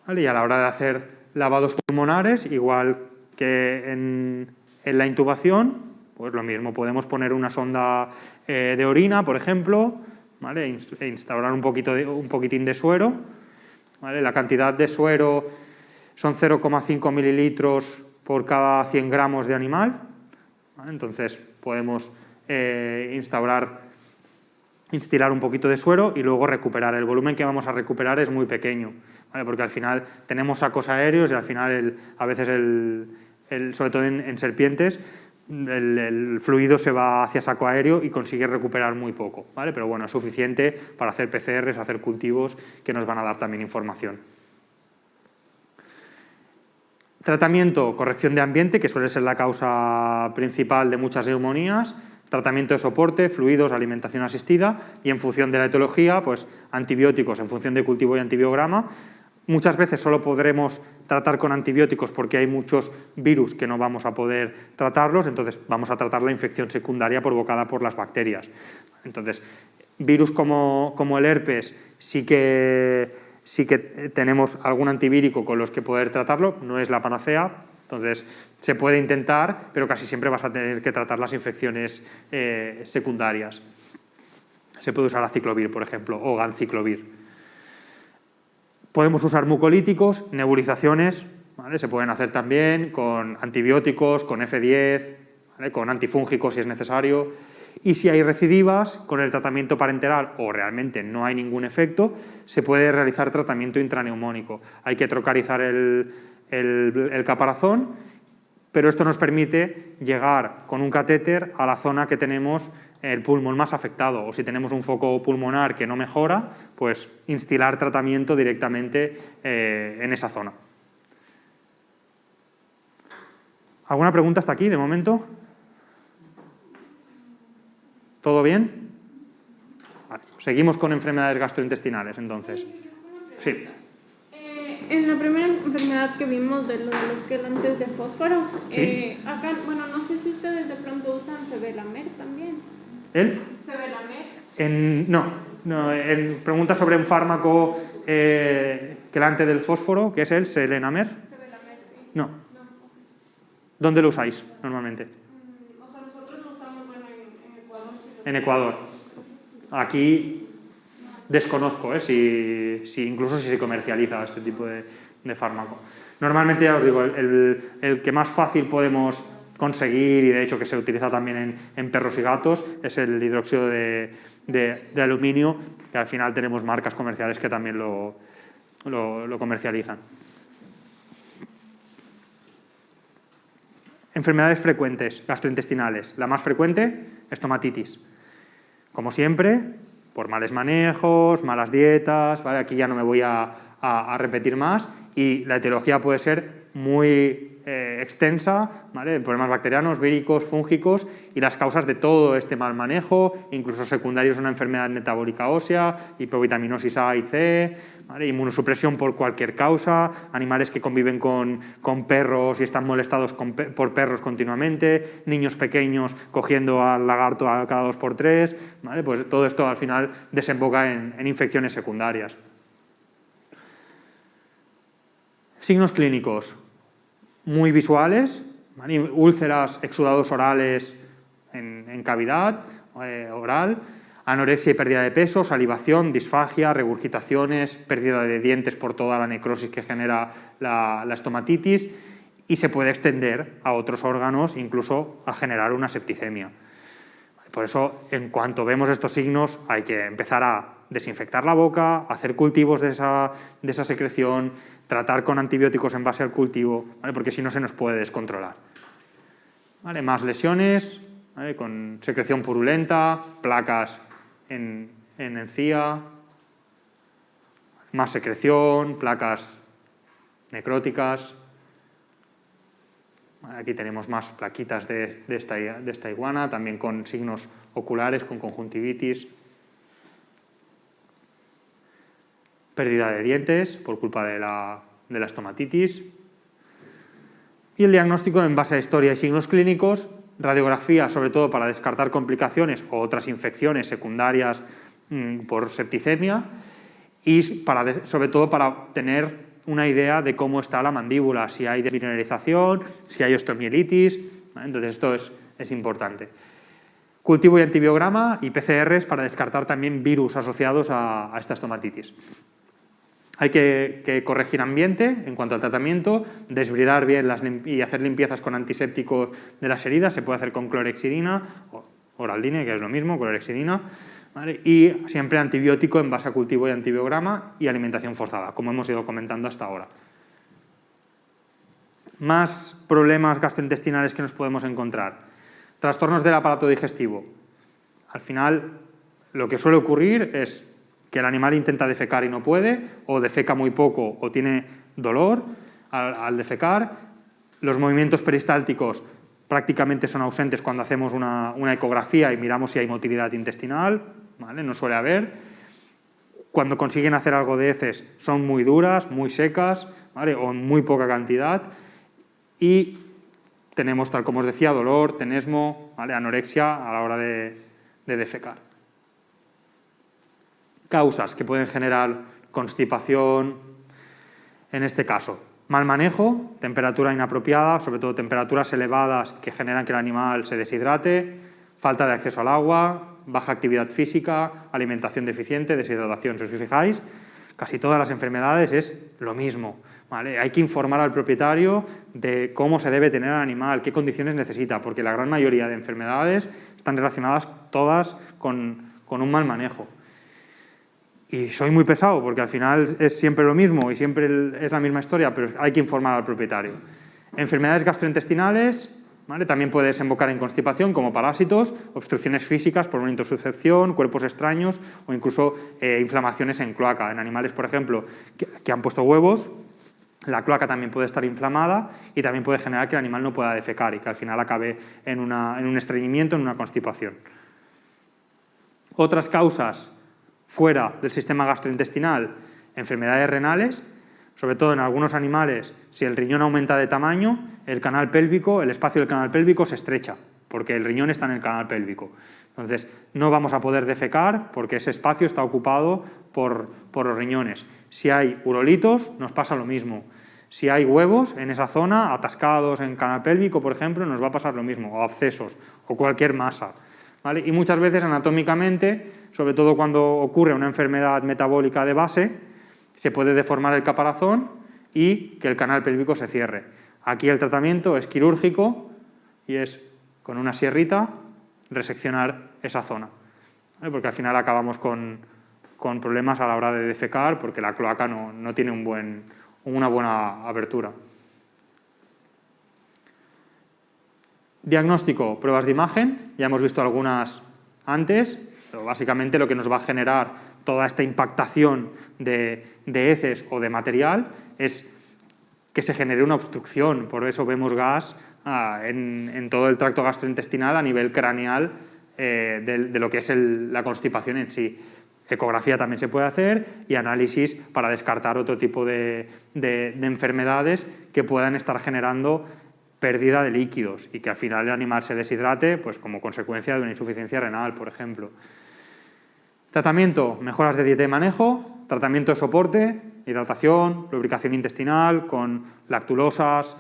¿Vale? Y a la hora de hacer lavados pulmonares, igual que en la intubación, pues lo mismo, podemos poner una sonda de orina, por ejemplo, ¿vale? E instaurar un poquitín de suero, ¿vale? La cantidad de suero son 0,5 mililitros por cada 100 gramos de animal, ¿vale? Entonces podemos instilar un poquito de suero y luego recuperar. El volumen que vamos a recuperar es muy pequeño, ¿vale? Porque al final tenemos sacos aéreos y al final a veces sobre todo en serpientes el fluido se va hacia saco aéreo y consigue recuperar muy poco, ¿vale? Pero bueno, es suficiente para hacer PCRs, hacer cultivos que nos van a dar también información. Tratamiento, corrección de ambiente, que suele ser la causa principal de muchas neumonías. Tratamiento de soporte, fluidos, alimentación asistida, y en función de la etiología, pues antibióticos en función de cultivo y antibiograma. Muchas veces solo podremos tratar con antibióticos porque hay muchos virus que no vamos a poder tratarlos, entonces vamos a tratar la infección secundaria provocada por las bacterias. Entonces, virus como el herpes sí que tenemos algún antivírico con los que poder tratarlo, no es la panacea. Entonces, se puede intentar, pero casi siempre vas a tener que tratar las infecciones secundarias. Se puede usar aciclovir, por ejemplo, o ganciclovir. Podemos usar mucolíticos, nebulizaciones, ¿vale? Se pueden hacer también con antibióticos, con F10, ¿vale? Con antifúngicos si es necesario. Y si hay recidivas, con el tratamiento parenteral o realmente no hay ningún efecto, se puede realizar tratamiento intraneumónico. Hay que trocarizar el caparazón, pero esto nos permite llegar con un catéter a la zona que tenemos el pulmón más afectado, o si tenemos un foco pulmonar que no mejora, pues instilar tratamiento directamente en esa zona. ¿Alguna pregunta hasta aquí de momento? ¿Todo bien? Vale, seguimos con enfermedades gastrointestinales, entonces. Sí. En la primera enfermedad que vimos de los quelantes de fósforo, ¿sí? Acá, bueno, no sé si ustedes de pronto usan Sevelamer también. ¿El? Sevelamer. No, pregunta sobre un fármaco quelante del fósforo, que es el Selenamer. Sevelamer, sí. No. ¿Dónde lo usáis normalmente? O sea, nosotros lo usamos, bueno, en Ecuador. Sí, En Ecuador. Aquí desconozco si incluso si se comercializa este tipo de fármaco. Normalmente, ya os digo, el que más fácil podemos conseguir, y de hecho que se utiliza también en perros y gatos, es el hidróxido de aluminio, que al final tenemos marcas comerciales que también lo comercializan. Enfermedades frecuentes gastrointestinales. La más frecuente, estomatitis. Como siempre, por males manejos, malas dietas, ¿vale? Aquí ya no me voy a repetir más, y la etiología puede ser muy extensa, ¿vale? Problemas bacterianos, víricos, fúngicos, y las causas de todo este mal manejo, incluso secundarios a una enfermedad metabólica ósea, hipovitaminosis A y C, ¿vale? Inmunosupresión por cualquier causa, animales que conviven con perros y están molestados por perros continuamente, niños pequeños cogiendo al lagarto a cada 2×3, ¿vale? Pues todo esto al final desemboca en infecciones secundarias. Signos clínicos muy visuales, ¿vale? Úlceras, exudados orales en cavidad oral, anorexia y pérdida de peso, salivación, disfagia, regurgitaciones, pérdida de dientes por toda la necrosis que genera la estomatitis, y se puede extender a otros órganos, incluso a generar una septicemia. Por eso, en cuanto vemos estos signos, hay que empezar a desinfectar la boca, hacer cultivos de esa secreción, tratar con antibióticos en base al cultivo, ¿vale? Porque si no se nos puede descontrolar. ¿Vale? Más lesiones, ¿vale? Con secreción purulenta, placas en encía, más secreción, placas necróticas. Aquí tenemos más plaquitas de esta iguana, también con signos oculares, con conjuntivitis. Pérdida de dientes por culpa de la estomatitis. Y el diagnóstico en base a historia y signos clínicos, radiografía sobre todo para descartar complicaciones o otras infecciones secundarias por septicemia, y sobre todo para tener una idea de cómo está la mandíbula, si hay desmineralización, si hay osteomielitis, ¿vale? Entonces esto es importante. Cultivo y antibiograma y PCRs para descartar también virus asociados a esta estomatitis. Hay que corregir ambiente en cuanto al tratamiento, desbridar bien y hacer limpiezas con antiséptico de las heridas. Se puede hacer con clorexidina, o oraldine, que es lo mismo, clorexidina, ¿vale? Y siempre antibiótico en base a cultivo y antibiograma, y alimentación forzada, como hemos ido comentando hasta ahora. Más problemas gastrointestinales que nos podemos encontrar. Trastornos del aparato digestivo. Al final, lo que suele ocurrir es que el animal intenta defecar y no puede, o defeca muy poco o tiene dolor al defecar. Los movimientos peristálticos prácticamente son ausentes cuando hacemos una ecografía y miramos si hay motilidad intestinal, ¿vale? No suele haber. Cuando consiguen hacer algo de heces son muy duras, muy secas, ¿vale? O en muy poca cantidad, y tenemos, tal como os decía, dolor, tenesmo, ¿vale? Anorexia a la hora de defecar. Causas que pueden generar constipación, en este caso, mal manejo, temperatura inapropiada, sobre todo temperaturas elevadas que generan que el animal se deshidrate, falta de acceso al agua, baja actividad física, alimentación deficiente, deshidratación. Si os fijáis, casi todas las enfermedades es lo mismo, ¿vale? Hay que informar al propietario de cómo se debe tener al animal, qué condiciones necesita, porque la gran mayoría de enfermedades están relacionadas todas con un mal manejo. Y soy muy pesado porque al final es siempre lo mismo y siempre es la misma historia, pero hay que informar al propietario. Enfermedades gastrointestinales, ¿vale? También puede desembocar en constipación, como parásitos, obstrucciones físicas por una intosucepción, cuerpos extraños o incluso inflamaciones en cloaca. En animales, por ejemplo, que han puesto huevos, la cloaca también puede estar inflamada y también puede generar que el animal no pueda defecar y que al final acabe en un estreñimiento, en una constipación. Otras causas fuera del sistema gastrointestinal, enfermedades renales, sobre todo en algunos animales, si el riñón aumenta de tamaño, el canal pélvico, el espacio del canal pélvico se estrecha, porque el riñón está en el canal pélvico. Entonces, no vamos a poder defecar porque ese espacio está ocupado por los riñones. Si hay urolitos, nos pasa lo mismo. Si hay huevos en esa zona, atascados en canal pélvico, por ejemplo, nos va a pasar lo mismo, o abscesos, o cualquier masa, ¿vale? Y muchas veces anatómicamente, sobre todo cuando ocurre una enfermedad metabólica de base, se puede deformar el caparazón y que el canal pélvico se cierre. Aquí el tratamiento es quirúrgico y es con una sierrita reseccionar esa zona, ¿vale? Porque al final acabamos con problemas a la hora de defecar porque la cloaca no tiene una buena abertura. Diagnóstico, pruebas de imagen, ya hemos visto algunas antes, pero básicamente lo que nos va a generar toda esta impactación de heces o de material es que se genere una obstrucción, por eso vemos gas en todo el tracto gastrointestinal a nivel craneal de lo que es la constipación en sí. Ecografía también se puede hacer y análisis para descartar otro tipo de enfermedades que puedan estar generando pérdida de líquidos y que al final el animal se deshidrate pues, como consecuencia de una insuficiencia renal, por ejemplo. Tratamiento, mejoras de dieta y manejo, tratamiento de soporte, hidratación, lubricación intestinal con lactulosas,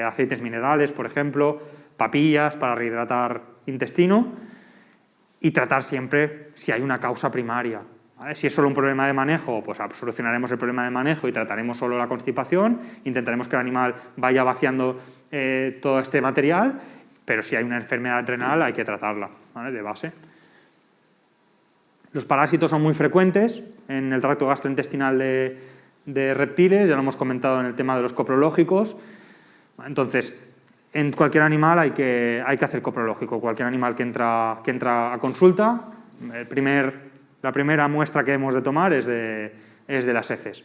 aceites minerales, por ejemplo, papillas para rehidratar intestino y tratar siempre si hay una causa primaria, ¿vale? Si es solo un problema de manejo, pues solucionaremos el problema de manejo y trataremos solo la constipación, intentaremos que el animal vaya vaciando todo este material, pero si hay una enfermedad renal hay que tratarla, ¿vale? De base. Los parásitos son muy frecuentes en el tracto gastrointestinal de reptiles, ya lo hemos comentado en el tema de los coprológicos. Entonces, en cualquier animal hay que hacer coprológico, cualquier animal que entra a consulta, la primera muestra que hemos de tomar es de las heces.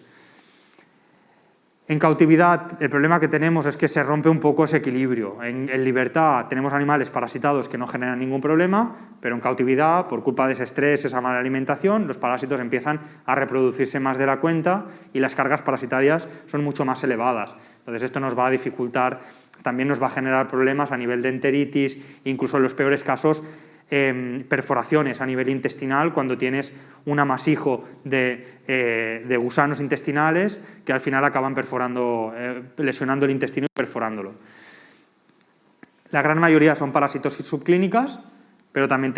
En cautividad, el problema que tenemos es que se rompe un poco ese equilibrio. En libertad tenemos animales parasitados que no generan ningún problema, pero en cautividad, por culpa de ese estrés, esa mala alimentación, los parásitos empiezan a reproducirse más de la cuenta y las cargas parasitarias son mucho más elevadas. Entonces esto nos va a dificultar, también nos va a generar problemas a nivel de enteritis, incluso en los peores casos perforaciones a nivel intestinal cuando tienes un amasijo de gusanos intestinales que al final acaban perforando, lesionando el intestino y perforándolo. La gran mayoría son parasitosis subclínicas, pero también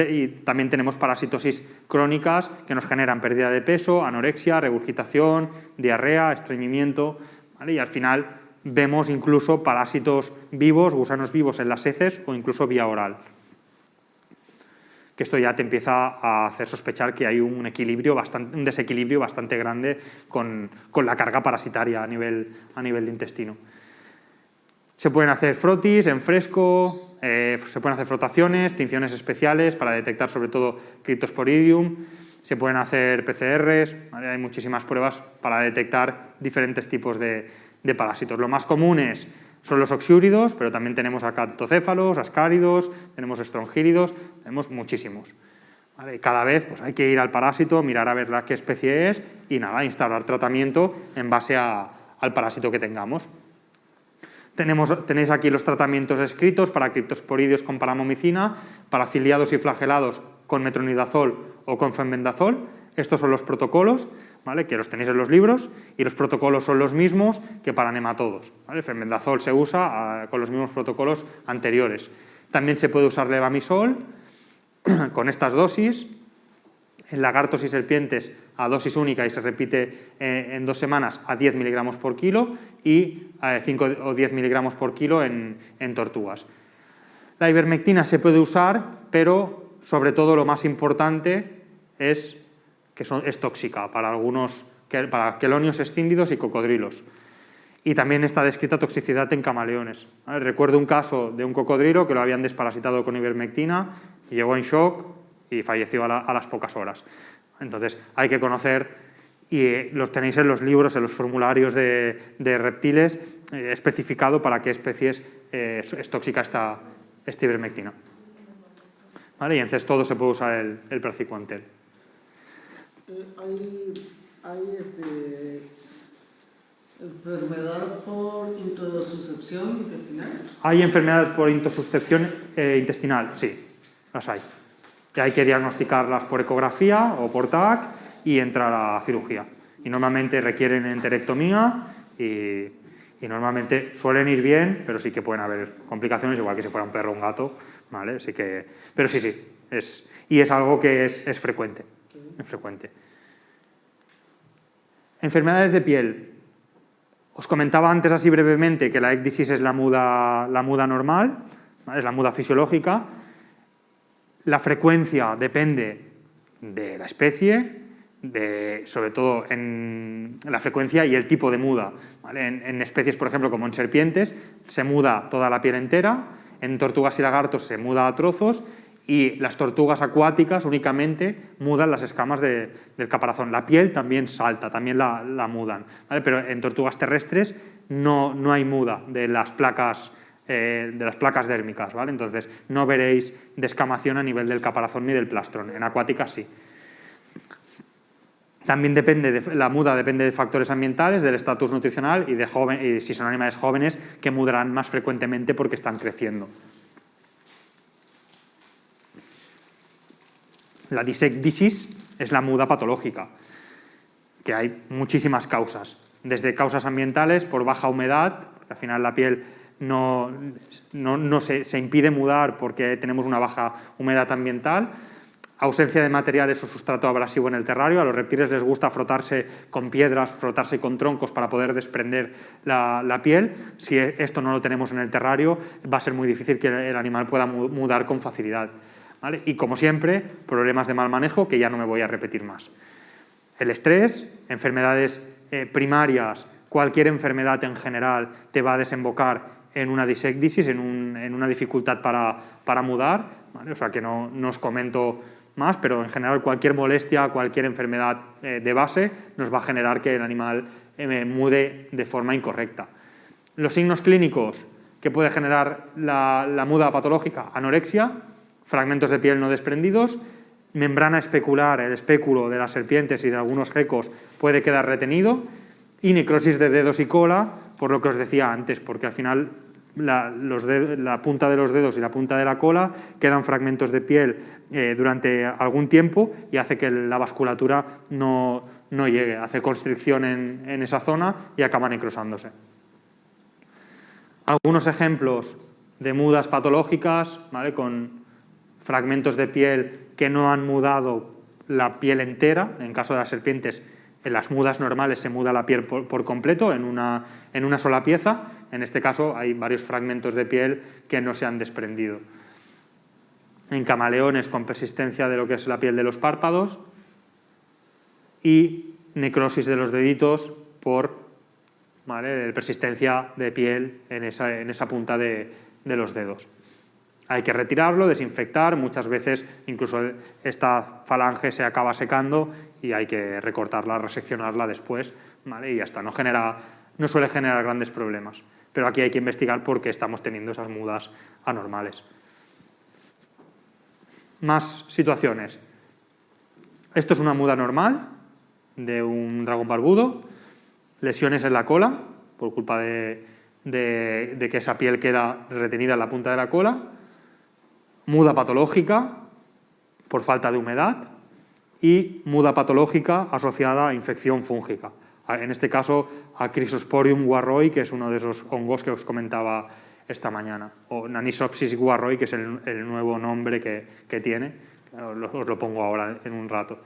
tenemos parasitosis crónicas que nos generan pérdida de peso, anorexia, regurgitación, diarrea, estreñimiento, ¿vale? Y al final vemos incluso parásitos vivos, gusanos vivos en las heces o incluso vía oral. Que esto ya te empieza a hacer sospechar que hay un desequilibrio bastante grande con la carga parasitaria a nivel de intestino. Se pueden hacer frotis en fresco, se pueden hacer frotaciones, tinciones especiales para detectar sobre todo Cryptosporidium, se pueden hacer PCRs, ¿vale? Hay muchísimas pruebas para detectar diferentes tipos de parásitos. Lo más comunes son los oxiúridos, pero también tenemos acantocéfalos, ascáridos, tenemos estrongíridos, tenemos muchísimos. ¿Vale? Cada vez pues, hay que ir al parásito, mirar a ver qué especie es y nada, instaurar tratamiento en base al parásito que tengamos. Tenéis aquí los tratamientos escritos para criptosporidios con paramomicina, para ciliados y flagelados con metronidazol o con fenbendazol. Estos son los protocolos, ¿vale? Que los tenéis en los libros, y los protocolos son los mismos que para nematodos, ¿vale? El fenbendazol se usa con los mismos protocolos anteriores. También se puede usar levamisol con estas dosis, en lagartos y serpientes a dosis única y se repite en 2 semanas a 10 miligramos por kilo y a 5 o 10 miligramos por kilo en tortugas. La ivermectina se puede usar, pero sobre todo lo más importante es que es tóxica para para quelonios escíndidos y cocodrilos. Y también está descrita toxicidad en camaleones. ¿Vale? Recuerdo un caso de un cocodrilo que lo habían desparasitado con ivermectina, y llegó en shock y falleció a las pocas horas. Entonces hay que conocer, y los tenéis en los libros, en los formularios de reptiles, especificado para qué especies es tóxica esta ivermectina. ¿Vale? Y en cestodo se puede usar el praziquantel. Hay enfermedad por intususcepción intestinal. ¿Hay enfermedad por intususcepción intestinal? Sí, las hay. Y hay que diagnosticarlas por ecografía o por TAC y entrar a cirugía. Y normalmente requieren enterectomía y normalmente suelen ir bien, pero sí que pueden haber complicaciones, igual que si fuera un perro o un gato, ¿vale? Pero sí, es algo que es frecuente. Es frecuente. Enfermedades de piel. Os comentaba antes así brevemente que la ecdisis es la muda normal, ¿vale? Es la muda fisiológica. La frecuencia depende de la especie, sobre todo en la frecuencia y el tipo de muda, ¿vale? En especies, por ejemplo, como en serpientes, se muda toda la piel entera, en tortugas y lagartos se muda a trozos y las tortugas acuáticas únicamente mudan las escamas del caparazón. La piel también salta, también la mudan, ¿vale? Pero en tortugas terrestres no hay muda de las placas dérmicas, ¿vale? Entonces no veréis descamación a nivel del caparazón ni del plastrón. En acuáticas sí. También la muda depende de factores ambientales, del estatus nutricional y si son animales jóvenes que mudarán más frecuentemente porque están creciendo. La disecdisis es la muda patológica, que hay muchísimas causas, desde causas ambientales por baja humedad, porque al final la piel no se impide mudar porque tenemos una baja humedad ambiental, ausencia de materiales o sustrato abrasivo en el terrario. A los reptiles les gusta frotarse con piedras, frotarse con troncos para poder desprender la piel. Si esto no lo tenemos en el terrario, va a ser muy difícil que el animal pueda mudar con facilidad, ¿vale? Y como siempre, problemas de mal manejo que ya no me voy a repetir más. El estrés, enfermedades primarias, cualquier enfermedad en general te va a desembocar en una disecdisis, en una dificultad para mudar, ¿vale? O sea que no os comento más, pero en general cualquier molestia, cualquier enfermedad de base nos va a generar que el animal mude de forma incorrecta. Los signos clínicos que puede generar la muda patológica: anorexia, fragmentos de piel no desprendidos, membrana especular, el espéculo de las serpientes y de algunos gecos puede quedar retenido, y necrosis de dedos y cola, por lo que os decía antes, porque al final la punta de los dedos y la punta de la cola quedan fragmentos de piel durante algún tiempo y hace que la vasculatura no llegue, hace constricción en esa zona y acaba necrosándose. Algunos ejemplos de mudas patológicas, ¿vale? Con fragmentos de piel que no han mudado la piel entera. En caso de las serpientes, en las mudas normales se muda la piel por completo en una sola pieza. En este caso hay varios fragmentos de piel que no se han desprendido. En camaleones con persistencia de lo que es la piel de los párpados y necrosis de los deditos por, ¿vale?, persistencia de piel en esa punta de los dedos. Hay que retirarlo, desinfectar, muchas veces incluso esta falange se acaba secando y hay que recortarla, reseccionarla después, ¿vale? Y ya está, no suele generar grandes problemas. Pero aquí hay que investigar por qué estamos teniendo esas mudas anormales. Más situaciones. Esto es una muda normal de un dragón barbudo, lesiones en la cola por culpa de que esa piel queda retenida en la punta de la cola, muda patológica por falta de humedad y muda patológica asociada a infección fúngica. En este caso a Chrysosporium guarroi, que es uno de esos hongos que os comentaba esta mañana, o Nanisopsis guarroi, que es el nuevo nombre que tiene. Os lo pongo ahora en un rato.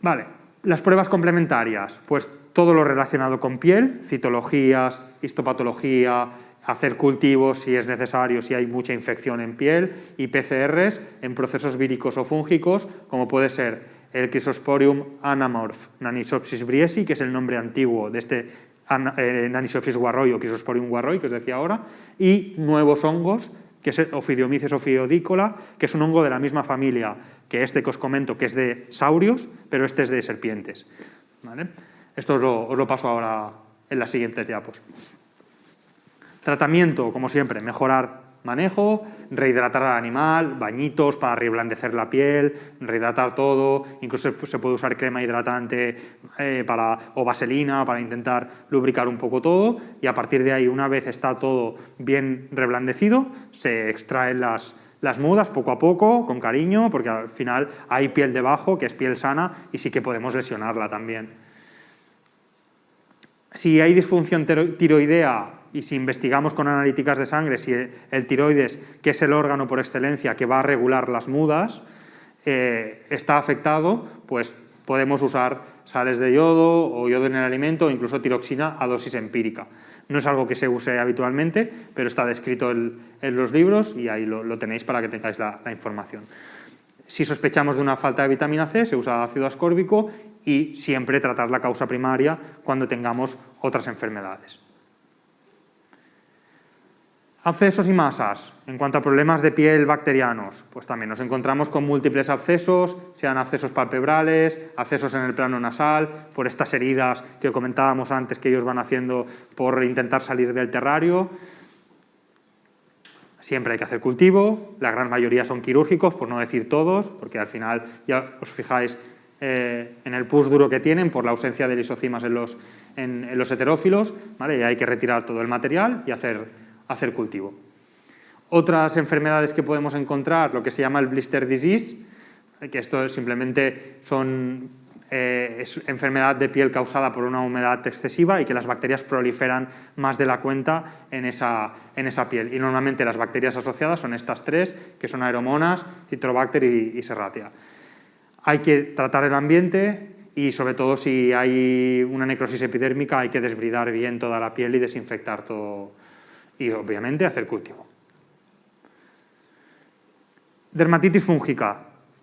Vale, las pruebas complementarias, pues todo lo relacionado con piel, citologías, histopatología, hacer cultivos si es necesario, si hay mucha infección en piel, y PCRs en procesos víricos o fúngicos, como puede ser el Chrysosporium anamorph Nanisopsis briesi, que es el nombre antiguo de este Nanisopsis guarroi o Chrysosporium guarroi, que os decía ahora, y nuevos hongos, que es el Ophidiomices ophiodicola, que es un hongo de la misma familia que este que os comento, que es de saurios, pero este es de serpientes, ¿vale? Esto os lo paso ahora en las siguientes diapos. Tratamiento, como siempre, mejorar manejo, rehidratar al animal, bañitos para reblandecer la piel, rehidratar todo, incluso se puede usar crema hidratante o vaselina para intentar lubricar un poco todo, y a partir de ahí, una vez está todo bien reblandecido, se extraen las las mudas poco a poco, con cariño, porque al final hay piel debajo, que es piel sana, y sí que podemos lesionarla también. Si hay disfunción tiroidea y si investigamos con analíticas de sangre si el tiroides, que es el órgano por excelencia que va a regular las mudas, está afectado, pues podemos usar sales de yodo o yodo en el alimento o incluso tiroxina a dosis empírica. No es algo que se use habitualmente, pero está descrito en los libros y ahí lo tenéis para que tengáis la información. Si sospechamos de una falta de vitamina C, se usa ácido ascórbico y siempre tratar la causa primaria cuando tengamos otras enfermedades. Abscesos y masas. En cuanto a problemas de piel bacterianos, pues también nos encontramos con múltiples abscesos, sean abscesos palpebrales, abscesos en el plano nasal, por estas heridas que comentábamos antes que ellos van haciendo por intentar salir del terrario. Siempre hay que hacer cultivo, la gran mayoría son quirúrgicos, por no decir todos, porque al final ya os fijáis en el pus duro que tienen por la ausencia de lisocimas en los heterófilos, ¿vale? Y hay que retirar todo el material y hacer cultivo. Otras enfermedades que podemos encontrar, lo que se llama el blister disease, que esto simplemente es enfermedad de piel causada por una humedad excesiva y que las bacterias proliferan más de la cuenta en esa piel. Y normalmente las bacterias asociadas son estas tres, que son Aeromonas, Citrobacter y Serratia. Hay que tratar el ambiente y sobre todo si hay una necrosis epidérmica hay que desbridar bien toda la piel y desinfectar todo y obviamente hacer cultivo. Dermatitis fúngica,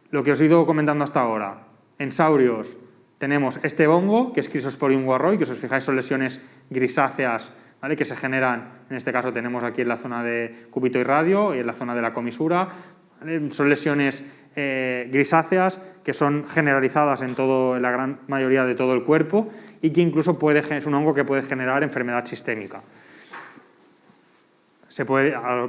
lo que os he ido comentando hasta ahora. En saurios tenemos este hongo, que es Chrysosporium warroi, que si os fijáis son lesiones grisáceas, ¿vale? Que se generan, en este caso tenemos aquí en la zona de cúbito y radio y en la zona de la comisura, ¿vale? Son lesiones grisáceas que son generalizadas en la gran mayoría de todo el cuerpo y que incluso es un hongo que puede generar enfermedad sistémica.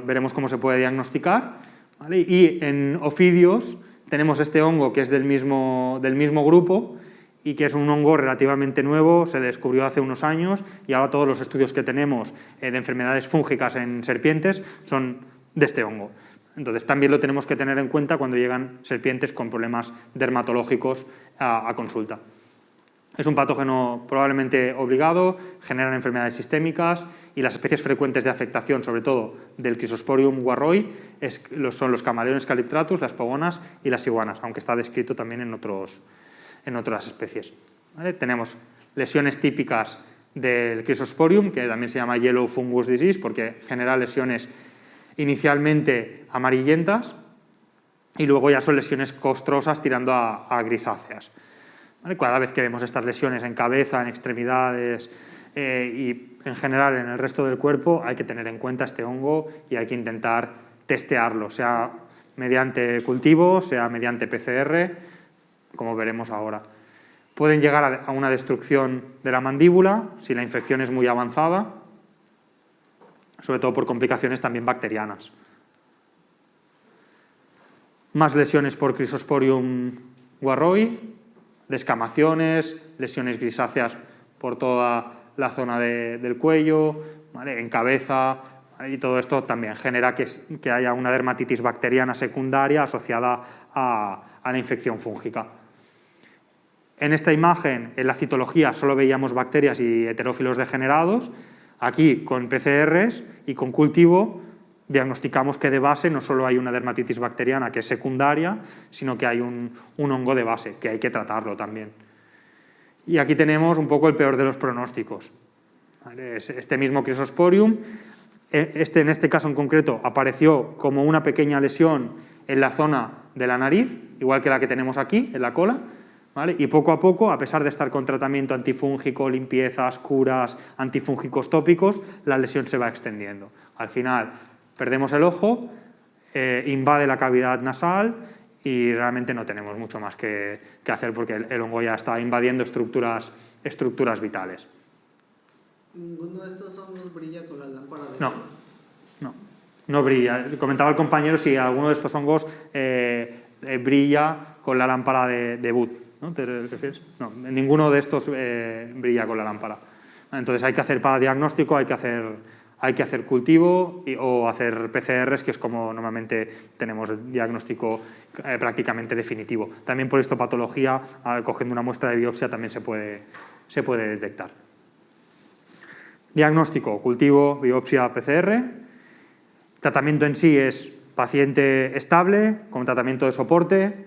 Veremos cómo se puede diagnosticar, ¿vale? Y en ofidios tenemos este hongo que es del mismo grupo y que es un hongo relativamente nuevo, se descubrió hace unos años y ahora todos los estudios que tenemos de enfermedades fúngicas en serpientes son de este hongo. Entonces también lo tenemos que tener en cuenta cuando llegan serpientes con problemas dermatológicos a consulta. Es un patógeno probablemente obligado, generan enfermedades sistémicas y las especies frecuentes de afectación, sobre todo del Chrysosporium warroi, son los Camaleones calyptratus, las pogonas y las iguanas, aunque está descrito también en otras especies. ¿Vale? Tenemos lesiones típicas del Chrysosporium, que también se llama Yellow Fungus Disease, porque genera lesiones inicialmente amarillentas y luego ya son lesiones costrosas tirando a grisáceas. ¿Vale? Cada vez que vemos estas lesiones en cabeza, en extremidades y en general en el resto del cuerpo, hay que tener en cuenta este hongo y hay que intentar testearlo, sea mediante cultivo, sea mediante PCR, como veremos ahora. Pueden llegar a una destrucción de la mandíbula si la infección es muy avanzada, sobre todo por complicaciones también bacterianas. Más lesiones por Chrysosporium warroi, descamaciones, lesiones grisáceas por toda la zona del cuello, ¿vale? En cabeza, ¿vale? Y todo esto también genera que haya una dermatitis bacteriana secundaria asociada a la infección fúngica. En esta imagen, en la citología, solo veíamos bacterias y heterófilos degenerados. Aquí, con PCRs y con cultivo, diagnosticamos que de base no solo hay una dermatitis bacteriana que es secundaria, sino que hay un hongo de base, que hay que tratarlo también. Y aquí tenemos un poco el peor de los pronósticos. ¿Vale? Este mismo Chrysosporium, en este caso en concreto, apareció como una pequeña lesión en la zona de la nariz, igual que la que tenemos aquí, en la cola, ¿vale? Y poco a poco, a pesar de estar con tratamiento antifúngico, limpiezas, curas, antifúngicos tópicos, la lesión se va extendiendo. Al final, perdemos el ojo, invade la cavidad nasal y realmente no tenemos mucho más que hacer porque el hongo ya está invadiendo estructuras vitales. ¿Ninguno de estos hongos brilla con la lámpara de No brilla. Comentaba el compañero si alguno de estos hongos brilla con la lámpara de Wood, ¿no? ¿Te refieres? No, ninguno de estos brilla con la lámpara. Entonces hay que hacer para diagnóstico, hay que hay que hacer cultivo o hacer PCRs, que es como normalmente tenemos el diagnóstico prácticamente definitivo. También por histopatología, cogiendo una muestra de biopsia, también se puede detectar. Diagnóstico, cultivo, biopsia, PCR. Tratamiento en sí es paciente estable, con tratamiento de soporte,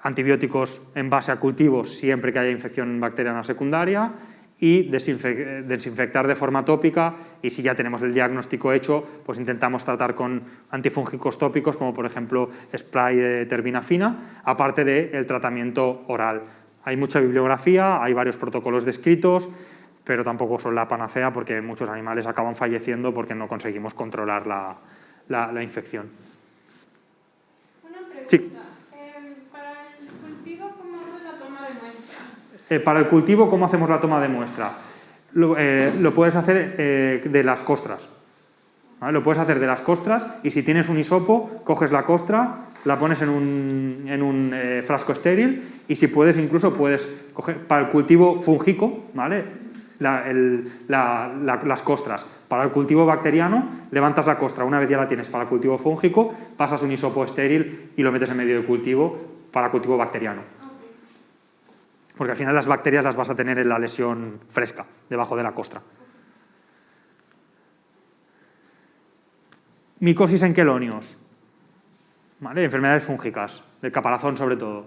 antibióticos en base a cultivos siempre que haya infección bacteriana secundaria y desinfectar de forma tópica, y si ya tenemos el diagnóstico hecho, pues intentamos tratar con antifúngicos tópicos, como por ejemplo spray de terbinafina, aparte del tratamiento oral. Hay mucha bibliografía, hay varios protocolos descritos, pero tampoco son la panacea porque muchos animales acaban falleciendo porque no conseguimos controlar la infección. Una pregunta. Sí. Para el cultivo, ¿cómo hace la toma de muestra? Para el cultivo, ¿cómo hacemos la toma de muestra? Lo puedes hacer de las costras. ¿Vale? Lo puedes hacer de las costras, y si tienes un hisopo, coges la costra, la pones en un frasco estéril, y si puedes, incluso puedes coger para el cultivo fúngico, ¿vale? Las costras. Para el cultivo bacteriano, levantas la costra, una vez ya la tienes para el cultivo fúngico, pasas un hisopo estéril y lo metes en medio del cultivo para cultivo bacteriano. Porque al final las bacterias las vas a tener en la lesión fresca, debajo de la costra. Micosis en quelonios, ¿vale? Enfermedades fúngicas, del caparazón sobre todo.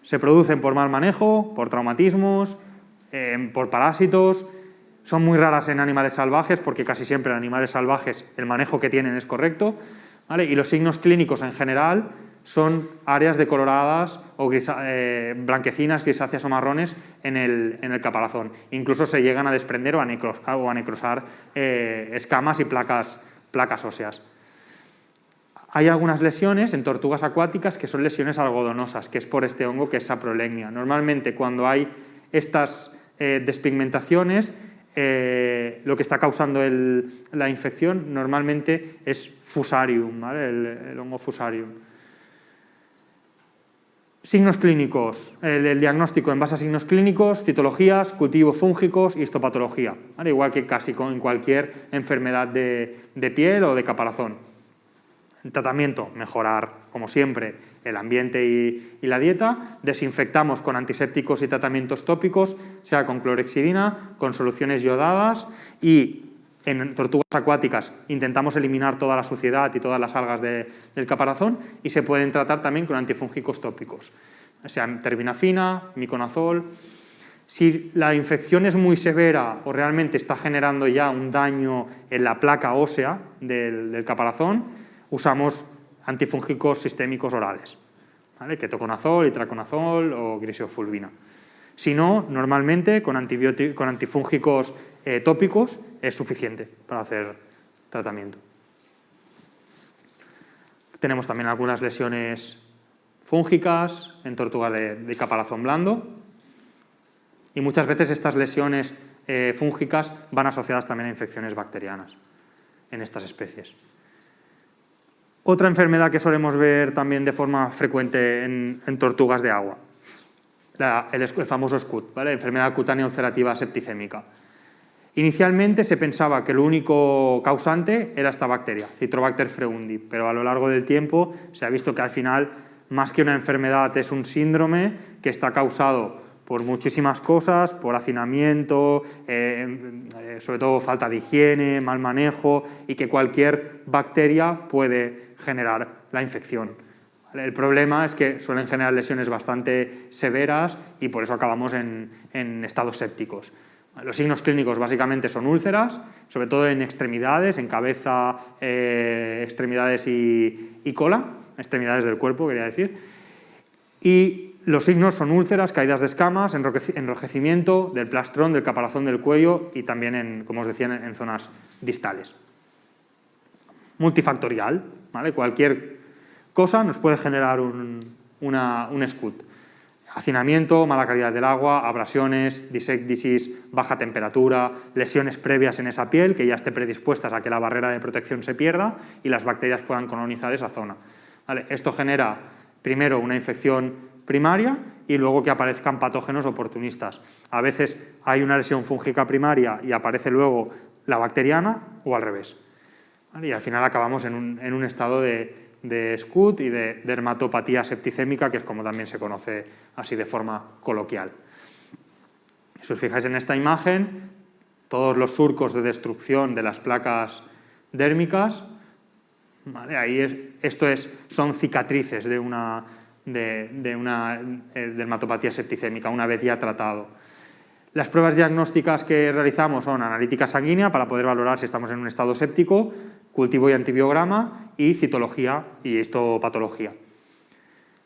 Se producen por mal manejo, por traumatismos, por parásitos. Son muy raras en animales salvajes, porque casi siempre en animales salvajes el manejo que tienen es correcto, ¿vale? Y los signos clínicos en general son áreas decoloradas o blanquecinas, grisáceas o marrones en el caparazón. Incluso se llegan a desprender o a necrosar escamas y placas óseas. Hay algunas lesiones en tortugas acuáticas que son lesiones algodonosas, que es por este hongo que es saprolegnia. Normalmente cuando hay estas despigmentaciones, lo que está causando la infección normalmente es Fusarium, ¿vale? El hongo Fusarium. Signos clínicos, el diagnóstico en base a signos clínicos, citologías, cultivos fúngicos y histopatología, ¿vale? Igual que casi en cualquier enfermedad de piel o de caparazón. El tratamiento, mejorar, como siempre, el ambiente y la dieta. Desinfectamos con antisépticos y tratamientos tópicos, sea con clorhexidina, con soluciones yodadas, y en tortugas acuáticas intentamos eliminar toda la suciedad y todas las algas del caparazón, y se pueden tratar también con antifúngicos tópicos, sean terbinafina, miconazol. Si la infección es muy severa o realmente está generando ya un daño en la placa ósea del caparazón, usamos antifúngicos sistémicos orales, ¿vale? Ketoconazol, itraconazol o griseofulvina. Si no, normalmente con antifúngicos tópicos es suficiente para hacer tratamiento. Tenemos también algunas lesiones fúngicas en tortugas de caparazón blando, y muchas veces estas lesiones fúngicas van asociadas también a infecciones bacterianas en estas especies. Otra enfermedad que solemos ver también de forma frecuente en tortugas de agua, el famoso SCUT, ¿vale? Enfermedad cutánea ulcerativa septicémica. Inicialmente se pensaba que el único causante era esta bacteria, Citrobacter freundi, pero a lo largo del tiempo se ha visto que al final, más que una enfermedad, es un síndrome que está causado por muchísimas cosas, por hacinamiento, sobre todo falta de higiene, mal manejo, y que cualquier bacteria puede generar la infección. El problema es que suelen generar lesiones bastante severas y por eso acabamos en estados sépticos. Los signos clínicos básicamente son úlceras, sobre todo en extremidades, en cabeza, extremidades y cola, extremidades del cuerpo, quería decir. Y los signos son úlceras, caídas de escamas, enrojecimiento del plastrón, del caparazón del cuello y también, como os decía, en zonas distales. Multifactorial, ¿vale? Cualquier cosa nos puede generar un SCUT. Hacinamiento, mala calidad del agua, abrasiones, disecdisis, baja temperatura, lesiones previas en esa piel que ya esté predispuestas a que la barrera de protección se pierda y las bacterias puedan colonizar esa zona. ¿Vale? Esto genera primero una infección primaria y luego que aparezcan patógenos oportunistas. A veces hay una lesión fúngica primaria y aparece luego la bacteriana, o al revés. ¿Vale? Y al final acabamos en un estado de SCUT y de dermatopatía septicémica, que es como también se conoce así de forma coloquial. Si os fijáis en esta imagen, todos los surcos de destrucción de las placas dérmicas, ¿vale? Ahí son cicatrices de una dermatopatía septicémica una vez ya tratado. Las pruebas diagnósticas que realizamos son analítica sanguínea para poder valorar si estamos en un estado séptico, cultivo y antibiograma, y citología y histopatología.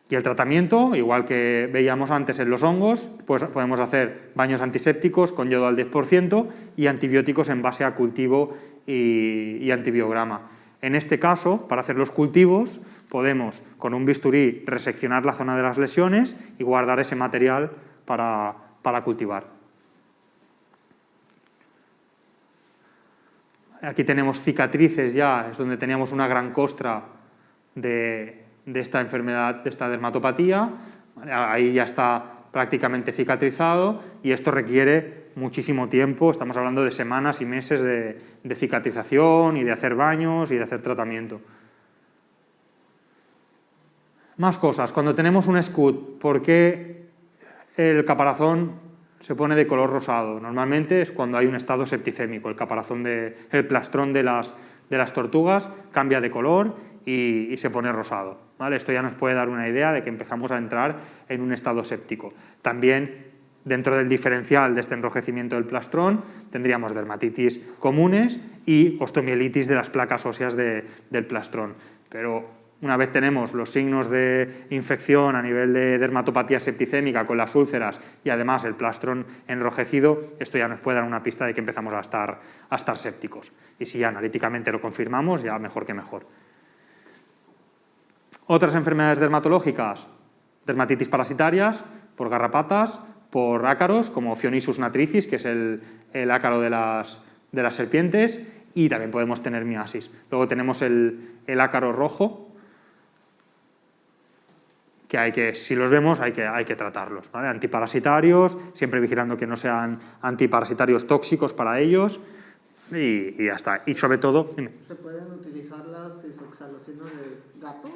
Y el tratamiento, igual que veíamos antes en los hongos, pues podemos hacer baños antisépticos con yodo al 10% y antibióticos en base a cultivo y antibiograma. En este caso, para hacer los cultivos, podemos con un bisturí reseccionar la zona de las lesiones y guardar ese material para cultivar. Aquí tenemos cicatrices ya, es donde teníamos una gran costra de esta enfermedad, de esta dermatopatía. Ahí ya está prácticamente cicatrizado y esto requiere muchísimo tiempo, estamos hablando de semanas y meses de cicatrización y de hacer baños y de hacer tratamiento. Más cosas, cuando tenemos un SCUT, ¿por qué el caparazón se pone de color rosado? Normalmente es cuando hay un estado septicémico, el plastrón de las tortugas cambia de color y se pone rosado, ¿vale? Esto ya nos puede dar una idea de que empezamos a entrar en un estado séptico. También, dentro del diferencial de este enrojecimiento del plastrón, tendríamos dermatitis comunes y osteomielitis de las placas óseas del plastrón. Pero una vez tenemos los signos de infección a nivel de dermatopatía septicémica con las úlceras y además el plastrón enrojecido, esto ya nos puede dar una pista de que empezamos a estar sépticos. Y si ya analíticamente lo confirmamos, ya mejor que mejor. Otras enfermedades dermatológicas, dermatitis parasitarias, por garrapatas, por ácaros, como Pheonisus natricis, que es el ácaro de las serpientes, y también podemos tener miasis. Luego tenemos el ácaro rojo, que si los vemos hay que tratarlos, ¿vale? Antiparasitarios, siempre vigilando que no sean antiparasitarios tóxicos para ellos, y ya está. Y sobre todo... ¿Se pueden utilizar las isoxalocinas de gato?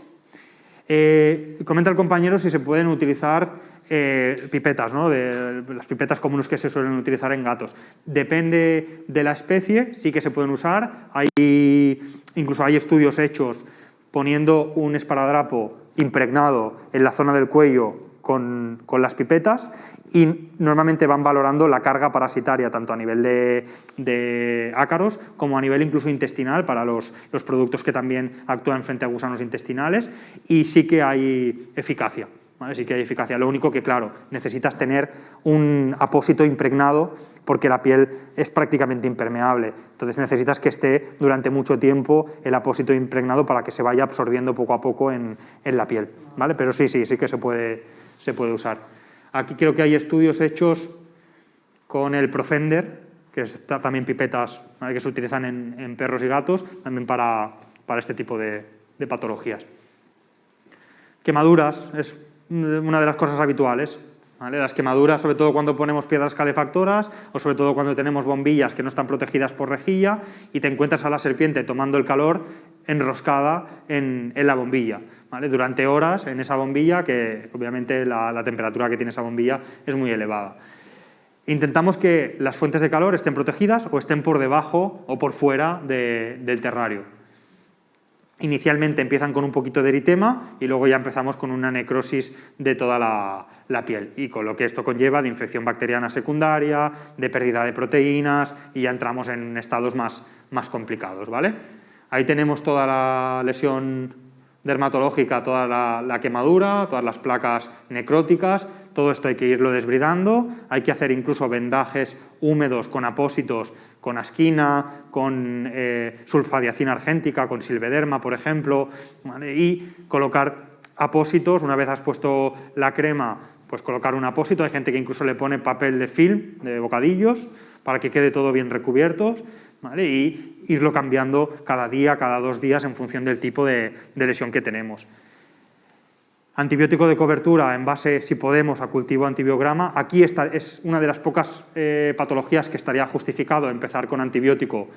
Comenta el compañero si se pueden utilizar pipetas, ¿no? Las pipetas comunes que se suelen utilizar en gatos. Depende de la especie, sí que se pueden usar. Incluso hay estudios hechos poniendo un esparadrapo impregnado en la zona del cuello con las pipetas, y normalmente van valorando la carga parasitaria tanto a nivel de ácaros como a nivel incluso intestinal para los productos que también actúan frente a gusanos intestinales, y sí que hay eficacia, ¿vale? Sí que hay eficacia. Lo único que, claro, necesitas tener un apósito impregnado porque la piel es prácticamente impermeable. Entonces necesitas que esté durante mucho tiempo el apósito impregnado para que se vaya absorbiendo poco a poco en la piel, ¿vale? Pero sí que se puede usar. Aquí creo que hay estudios hechos con el Profender, que es también pipetas, ¿vale?, que se utilizan en perros y gatos, también para este tipo de patologías. Quemaduras es una de las cosas habituales, ¿vale? Las quemaduras, sobre todo cuando ponemos piedras calefactoras o sobre todo cuando tenemos bombillas que no están protegidas por rejilla y te encuentras a la serpiente tomando el calor enroscada en la bombilla, ¿vale? Durante horas en esa bombilla, que obviamente la temperatura que tiene esa bombilla es muy elevada. Intentamos que las fuentes de calor estén protegidas o estén por debajo o por fuera del terrario. Inicialmente empiezan con un poquito de eritema y luego ya empezamos con una necrosis de toda la piel, y con lo que esto conlleva de infección bacteriana secundaria, de pérdida de proteínas, y ya entramos en estados más complicados, ¿vale? Ahí tenemos toda la lesión dermatológica, toda la quemadura, todas las placas necróticas. Todo esto hay que irlo desbridando, hay que hacer incluso vendajes húmedos con apósitos, con asquina, con sulfadiacina argéntica, con silvederma, por ejemplo, ¿vale? Y colocar apósitos. Una vez has puesto la crema, pues colocar un apósito. Hay gente que incluso le pone papel de film, de bocadillos, para que quede todo bien recubierto, ¿vale? Y irlo cambiando cada día, cada 2 días, en función del tipo de lesión que tenemos. Antibiótico de cobertura en base, si podemos, a cultivo antibiograma. Aquí es una de las pocas patologías que estaría justificado empezar con antibiótico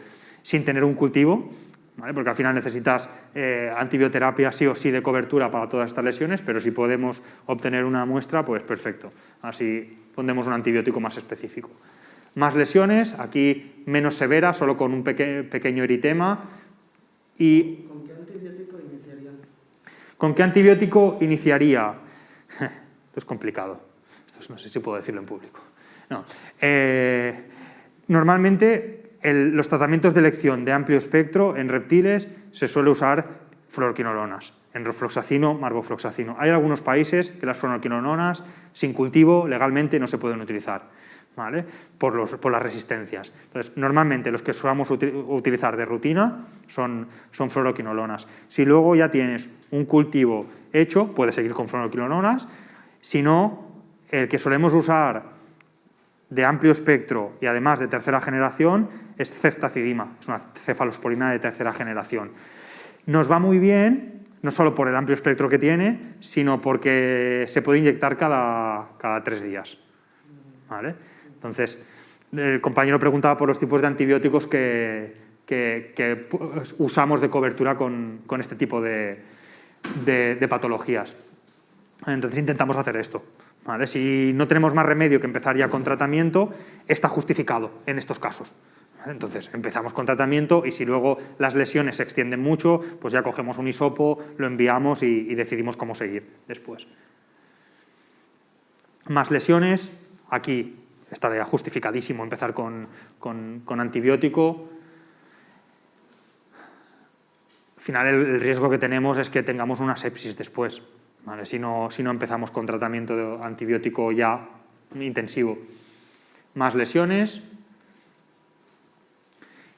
sin tener un cultivo, ¿vale? Porque al final necesitas antibioterapia sí o sí de cobertura para todas estas lesiones, pero si podemos obtener una muestra, pues perfecto. Así pondremos un antibiótico más específico. Más lesiones, aquí menos severa, solo con un pequeño eritema. Y ¿Con qué antibiótico iniciarían? ¿Con qué antibiótico iniciaría? Esto es complicado. Esto no sé si puedo decirlo en público. No. Normalmente los tratamientos de elección de amplio espectro en reptiles se suele usar fluoroquinolonas, enrofloxacino, marbofloxacino. Hay algunos países que las fluoroquinolonas sin cultivo legalmente no se pueden utilizar, ¿vale? Por las resistencias. Entonces, normalmente los que solemos utilizar de rutina son fluoroquinolonas. Si luego ya tienes un cultivo hecho, puedes seguir con fluoroquinolonas. Si no, el que solemos usar de amplio espectro y además de tercera generación es ceftazidima, es una cefalosporina de tercera generación. Nos va muy bien, no solo por el amplio espectro que tiene, sino porque se puede inyectar cada 3 días. ¿Vale? Entonces, el compañero preguntaba por los tipos de antibióticos que usamos de cobertura con este tipo de patologías. Entonces intentamos hacer esto, ¿vale? Si no tenemos más remedio que empezar ya con tratamiento, está justificado en estos casos. Entonces empezamos con tratamiento y si luego las lesiones se extienden mucho, pues ya cogemos un hisopo, lo enviamos y decidimos cómo seguir después. Más lesiones, aquí estaría justificadísimo empezar con antibiótico. Al final el riesgo que tenemos es que tengamos una sepsis después, ¿vale? Si no empezamos con tratamiento de antibiótico ya intensivo. Más lesiones.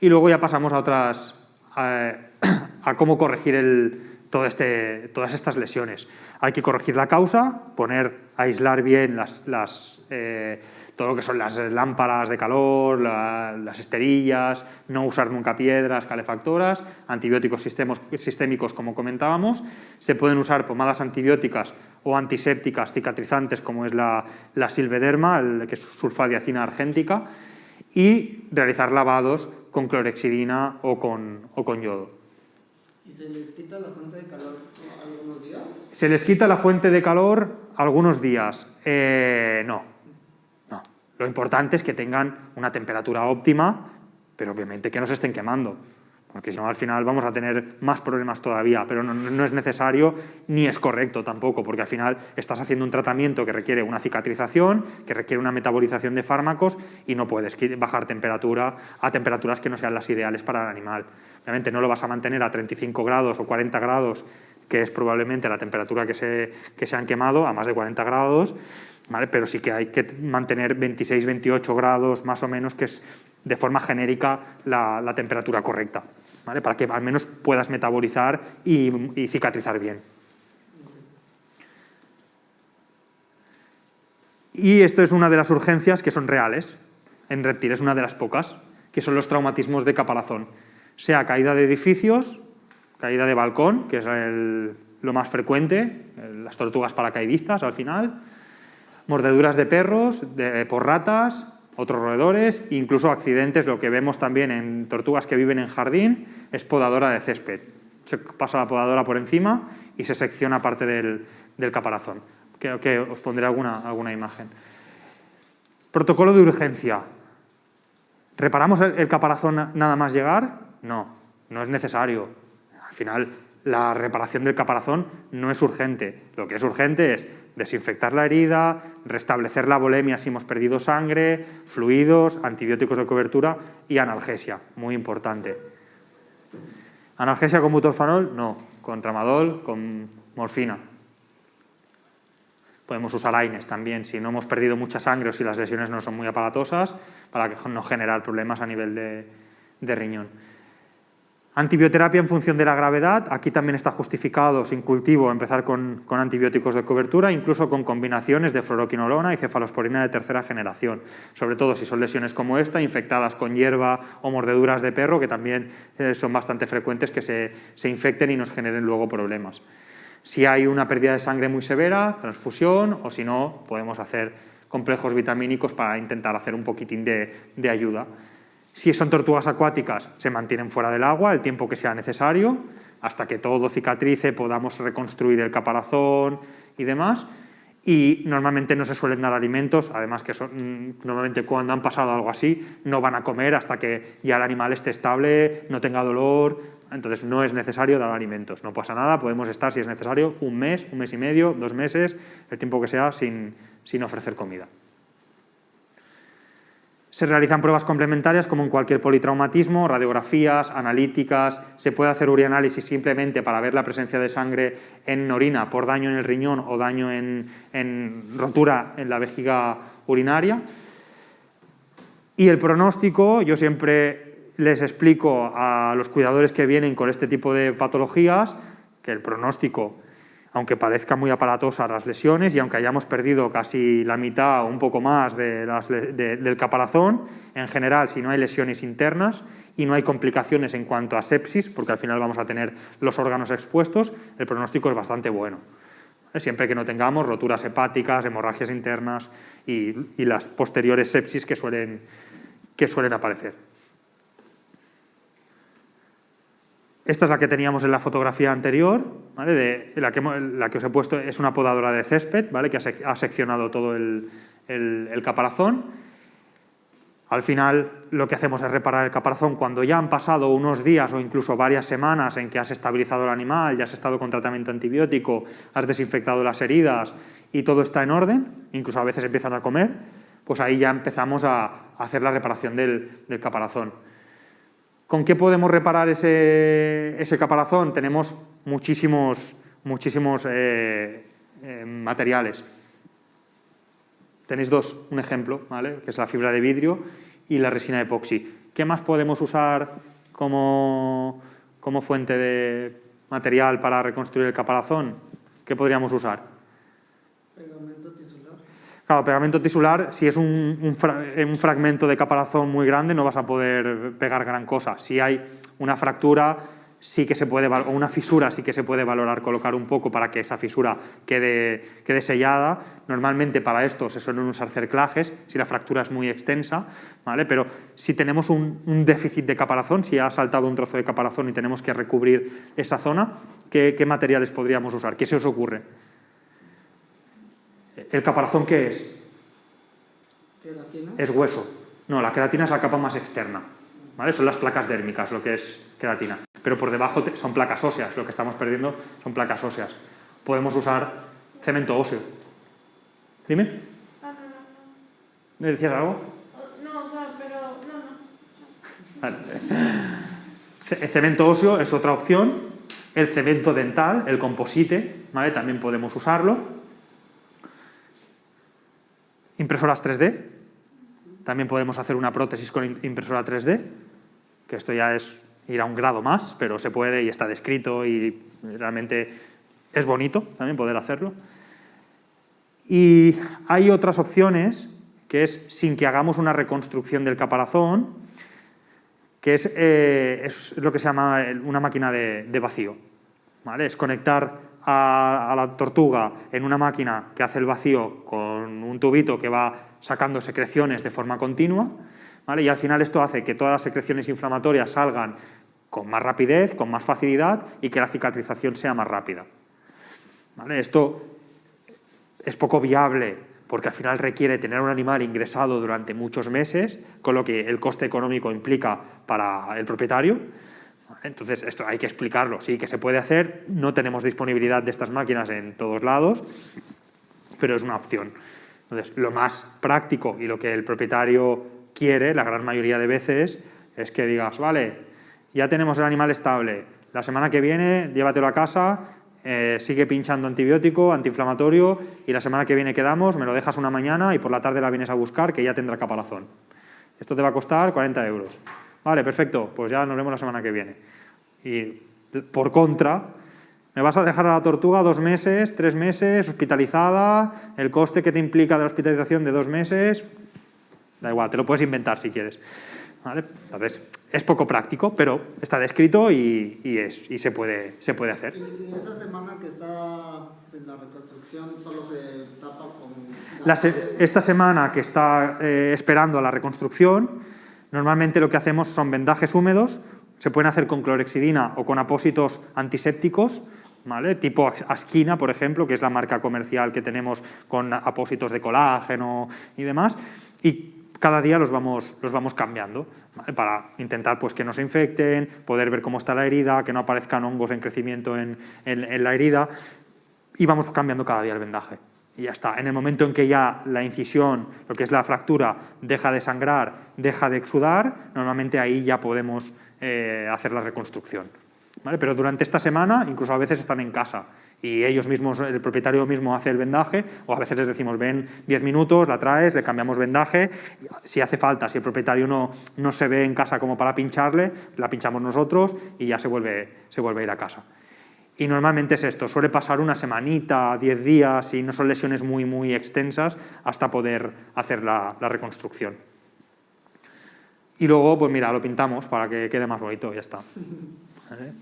Y luego ya pasamos a otras, a cómo corregir todas estas lesiones. Hay que corregir la causa, aislar bien todo lo que son las lámparas de calor, las esterillas, no usar nunca piedras calefactoras, antibióticos sistémicos como comentábamos. Se pueden usar pomadas antibióticas o antisépticas cicatrizantes como es la silvederma, que es sulfadiacina argéntica, y realizar lavados con clorhexidina o con yodo. ¿Y se les quita la fuente de calor algunos días? ¿Se les quita la fuente de calor algunos días? No. Lo importante es que tengan una temperatura óptima, pero obviamente que no se estén quemando, porque si no al final vamos a tener más problemas todavía, pero no es necesario ni es correcto tampoco, porque al final estás haciendo un tratamiento que requiere una cicatrización, que requiere una metabolización de fármacos y no puedes bajar temperatura a temperaturas que no sean las ideales para el animal. Obviamente no lo vas a mantener a 35 grados o 40 grados, que es probablemente la temperatura que se han quemado, a más de 40 grados, ¿vale? Pero sí que hay que mantener 26, 28 grados más o menos, que es de forma genérica la temperatura correcta, ¿vale? Para que al menos puedas metabolizar y cicatrizar bien. Y esto es una de las urgencias que son reales en reptiles, una de las pocas, que son los traumatismos de caparazón. Sea caída de edificios, caída de balcón, que es lo más frecuente, las tortugas paracaidistas al final, mordeduras de perros, por ratas, otros roedores, incluso accidentes. Lo que vemos también en tortugas que viven en jardín es podadora de césped. Se pasa la podadora por encima y se secciona parte del caparazón. Que os pondré alguna imagen. Protocolo de urgencia. ¿Reparamos el caparazón nada más llegar? No es necesario. Al final, la reparación del caparazón no es urgente. Lo que es urgente es desinfectar la herida, restablecer la volemia si hemos perdido sangre, fluidos, antibióticos de cobertura y analgesia, muy importante. ¿Analgesia con butorfanol? No, con tramadol, con morfina. Podemos usar AINES también si no hemos perdido mucha sangre o si las lesiones no son muy aparatosas, para no generar problemas a nivel de riñón. Antibioterapia en función de la gravedad. Aquí también está justificado, sin cultivo, empezar con antibióticos de cobertura, incluso con combinaciones de fluoroquinolona y cefalosporina de tercera generación. Sobre todo si son lesiones como esta, infectadas con hierba o mordeduras de perro, que también son bastante frecuentes que se infecten y nos generen luego problemas. Si hay una pérdida de sangre muy severa, transfusión, o si no, podemos hacer complejos vitamínicos para intentar hacer un poquitín de ayuda. Si son tortugas acuáticas, se mantienen fuera del agua el tiempo que sea necesario, hasta que todo cicatrice, podamos reconstruir el caparazón y demás. Y normalmente no se suelen dar alimentos, además que normalmente cuando han pasado algo así, no van a comer hasta que ya el animal esté estable, no tenga dolor, entonces no es necesario dar alimentos. No pasa nada, podemos estar, si es necesario, un mes y medio, 2 meses, el tiempo que sea, sin ofrecer comida. Se realizan pruebas complementarias como en cualquier politraumatismo, radiografías, analíticas, se puede hacer urianálisis simplemente para ver la presencia de sangre en orina por daño en el riñón o daño en rotura en la vejiga urinaria. Y el pronóstico, yo siempre les explico a los cuidadores que vienen con este tipo de patologías que el pronóstico, aunque parezca muy aparatosa las lesiones y aunque hayamos perdido casi la mitad o un poco más del caparazón, en general, si no hay lesiones internas y no hay complicaciones en cuanto a sepsis, porque al final vamos a tener los órganos expuestos, el pronóstico es bastante bueno. Siempre que no tengamos roturas hepáticas, hemorragias internas y las posteriores sepsis que suelen aparecer. Esta es la que teníamos en la fotografía anterior, ¿vale? La que os he puesto es una podadora de césped, ¿vale? Que ha seccionado todo el caparazón. Al final lo que hacemos es reparar el caparazón cuando ya han pasado unos días o incluso varias semanas en que has estabilizado el animal, ya has estado con tratamiento antibiótico, has desinfectado las heridas y todo está en orden, incluso a veces empiezan a comer, pues ahí ya empezamos a hacer la reparación del caparazón. ¿Con qué podemos reparar ese caparazón? Tenemos muchísimos materiales. Tenéis dos, un ejemplo, ¿vale? Que es la fibra de vidrio y la resina epoxi. ¿Qué más podemos usar como fuente de material para reconstruir el caparazón? ¿Qué podríamos usar? Pegamento tisular. Claro, pegamento tisular, si es un fragmento de caparazón muy grande no vas a poder pegar gran cosa. Si hay una fractura sí que se puede, o una fisura sí que se puede valorar colocar un poco para que esa fisura quede sellada. Normalmente para esto se suelen usar cerclajes, si la fractura es muy extensa, ¿vale? Pero si tenemos un déficit de caparazón, si ha saltado un trozo de caparazón y tenemos que recubrir esa zona, ¿qué materiales podríamos usar? ¿Qué se os ocurre? ¿El caparazón qué es? ¿Queratina? Es hueso. No, la queratina es la capa más externa, ¿vale? Son las placas dérmicas, lo que es queratina. Pero por debajo son placas óseas, lo que estamos perdiendo son placas óseas. Podemos usar cemento óseo. Dime. No. ¿Me decías algo? No, o sea, pero no. Vale. El cemento óseo es otra opción. El cemento dental, el composite, ¿vale? También podemos usarlo. Impresoras 3D. También podemos hacer una prótesis con impresora 3D, que esto ya es ir a un grado más, pero se puede y está descrito y realmente es bonito también poder hacerlo. Y hay otras opciones, que es sin que hagamos una reconstrucción del caparazón, que es lo que se llama una máquina de vacío, ¿vale? Es conectar a la tortuga en una máquina que hace el vacío con un tubito que va sacando secreciones de forma continua, ¿vale? Y al final esto hace que todas las secreciones inflamatorias salgan con más rapidez, con más facilidad y que la cicatrización sea más rápida, ¿vale? Esto es poco viable porque al final requiere tener un animal ingresado durante muchos meses, con lo que el coste económico implica para el propietario. Entonces, esto hay que explicarlo, sí que se puede hacer, no tenemos disponibilidad de estas máquinas en todos lados, pero es una opción. Entonces, lo más práctico y lo que el propietario quiere, la gran mayoría de veces, es que digas, vale, ya tenemos el animal estable, la semana que viene llévatelo a casa, sigue pinchando antibiótico, antiinflamatorio y la semana que viene quedamos, me lo dejas una mañana y por la tarde la vienes a buscar que ya tendrá caparazón. Esto te va a costar 40 euros. Vale, perfecto, pues ya nos vemos la semana que viene. Y por contra, me vas a dejar a la tortuga 2 meses, 3 meses, hospitalizada, el coste que te implica de la hospitalización de 2 meses, da igual, te lo puedes inventar si quieres, ¿vale? Entonces, es poco práctico, pero está descrito y se puede hacer. ¿Y esa semana que está en la reconstrucción solo se tapa con...? Esta semana que está esperando a la reconstrucción, Normalmente lo que hacemos son vendajes húmedos, se pueden hacer con clorhexidina o con apósitos antisépticos, ¿vale? Tipo Askina, por ejemplo, que es la marca comercial que tenemos con apósitos de colágeno y demás, y cada día los vamos cambiando, ¿vale? Para intentar pues, que no se infecten, poder ver cómo está la herida, que no aparezcan hongos en crecimiento en la herida, y vamos cambiando cada día el vendaje. Y ya está. En el momento en que ya la incisión, lo que es la fractura, deja de sangrar, deja de exudar, normalmente ahí ya podemos hacer la reconstrucción, ¿vale? Pero durante esta semana, incluso a veces están en casa y ellos mismos, el propietario mismo hace el vendaje, o a veces les decimos, ven 10 minutos, la traes, le cambiamos vendaje, si hace falta, si el propietario no se ve en casa como para pincharle, la pinchamos nosotros y ya se vuelve a ir a casa. Y normalmente es esto, suele pasar una semanita, 10 días, y no son lesiones muy, muy extensas, hasta poder hacer la reconstrucción. Y luego, pues mira, lo pintamos para que quede más bonito y ya está. ¿Vale?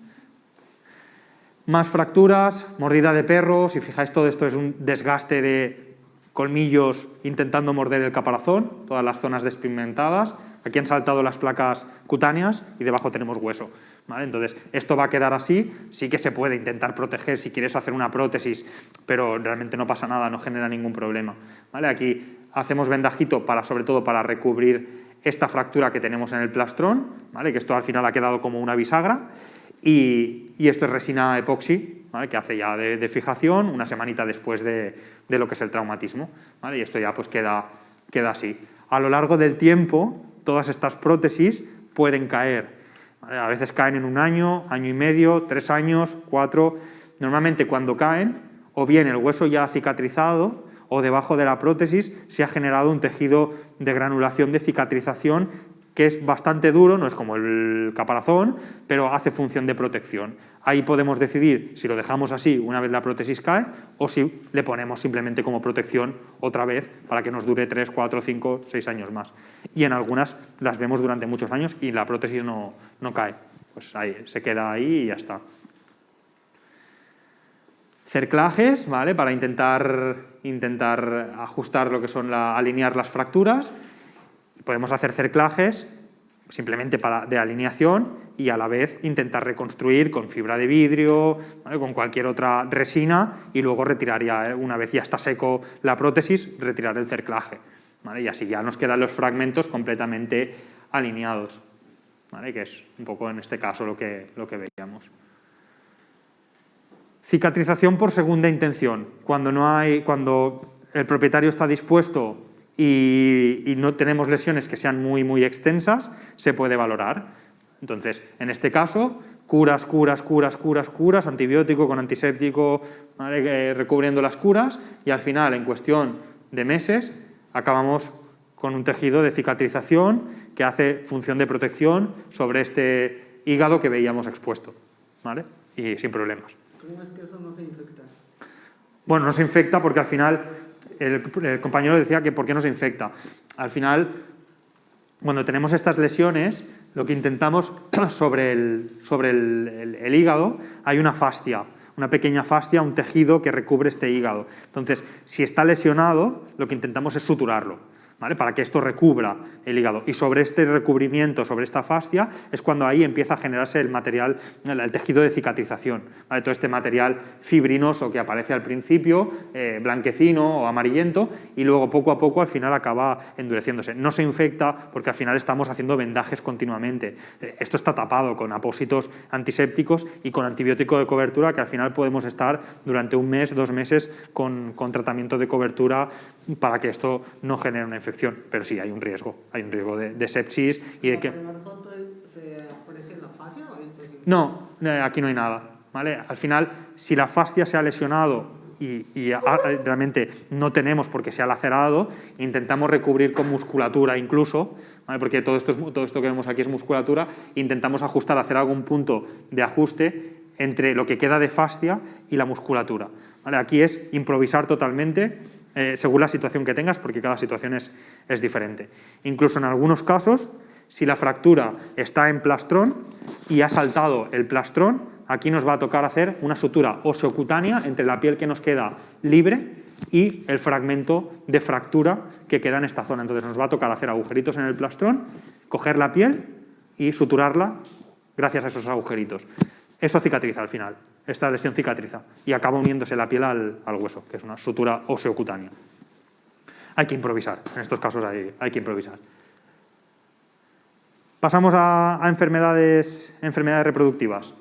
Más fracturas, mordida de perro, si fijáis todo esto es un desgaste de colmillos intentando morder el caparazón, todas las zonas despigmentadas. Aquí han saltado las placas cutáneas y debajo tenemos hueso, ¿vale? Entonces, esto va a quedar así, sí que se puede intentar proteger si quieres hacer una prótesis, pero realmente no pasa nada, no genera ningún problema, ¿vale? Aquí hacemos vendajito sobre todo para recubrir esta fractura que tenemos en el plastrón, ¿vale? Que esto al final ha quedado como una bisagra, y esto es resina epoxi, ¿vale? Que hace ya de fijación una semanita después de lo que es el traumatismo, ¿vale? Y esto ya pues queda así. A lo largo del tiempo, todas estas prótesis pueden caer, ¿vale? A veces caen en 1 año, año y medio, 3 años, 4. Normalmente cuando caen, o bien el hueso ya ha cicatrizado, o debajo de la prótesis se ha generado un tejido de granulación de cicatrización que es bastante duro, no es como el caparazón, pero hace función de protección. Ahí podemos decidir si lo dejamos así una vez la prótesis cae o si le ponemos simplemente como protección otra vez para que nos dure 3, 4, 5, 6 años más. Y en algunas las vemos durante muchos años y la prótesis no cae. Pues ahí, se queda ahí y ya está. Cerclajes, ¿vale? Para intentar ajustar lo que son alinear las fracturas. Podemos hacer cerclajes simplemente de alineación y a la vez intentar reconstruir con fibra de vidrio, ¿vale? Con cualquier otra resina y luego retirar ya, una vez ya está seco la prótesis, retirar el cerclaje, ¿vale? Y así ya nos quedan los fragmentos completamente alineados, ¿vale? Que es un poco en este caso lo que veíamos. Cicatrización por segunda intención. Cuando el propietario está dispuesto y no tenemos lesiones que sean muy, muy extensas, se puede valorar. Entonces, en este caso, curas, antibiótico con antiséptico, ¿vale? Recubriendo las curas, y al final, en cuestión de meses, acabamos con un tejido de cicatrización que hace función de protección sobre este hígado que veíamos expuesto, ¿vale? Y sin problemas. ¿Cómo es que eso no se infecta? Bueno, no se infecta porque al final, el compañero decía que ¿por qué no se infecta? Al final, cuando tenemos estas lesiones, lo que intentamos sobre el hígado, hay una fascia, una pequeña fascia, un tejido que recubre este hígado. Entonces, si está lesionado, lo que intentamos es suturarlo, ¿vale? Para que esto recubra el hígado. Y sobre este recubrimiento, sobre esta fascia, es cuando ahí empieza a generarse el material, el tejido de cicatrización, ¿vale? Todo este material fibrinoso que aparece al principio, blanquecino o amarillento, y luego poco a poco al final acaba endureciéndose. No se infecta porque al final estamos haciendo vendajes continuamente. Esto está tapado con apósitos antisépticos y con antibiótico de cobertura, que al final podemos estar durante 1 mes, 2 meses con tratamiento de cobertura para que esto no genere una infección. Pero sí, hay un riesgo de sepsis y de que... ¿En la primera foto se aprecia la fascia o esto es... No, aquí no hay nada, ¿vale? Al final, si la fascia se ha lesionado y realmente no tenemos porque se ha lacerado, intentamos recubrir con musculatura incluso, ¿vale? Porque todo esto que vemos aquí es musculatura, intentamos ajustar, hacer algún punto de ajuste entre lo que queda de fascia y la musculatura, ¿vale? Aquí es improvisar totalmente, según la situación que tengas, porque cada situación es diferente. Incluso en algunos casos, si la fractura está en plastrón y ha saltado el plastrón, aquí nos va a tocar hacer una sutura oseocutánea entre la piel que nos queda libre y el fragmento de fractura que queda en esta zona. Entonces nos va a tocar hacer agujeritos en el plastrón coger la piel y suturarla gracias a esos agujeritos. Eso cicatriza al final, esta lesión cicatriza y acaba uniéndose la piel al hueso, que es una sutura óseo-cutánea. Hay que improvisar, en estos casos hay que improvisar. Pasamos a enfermedades reproductivas.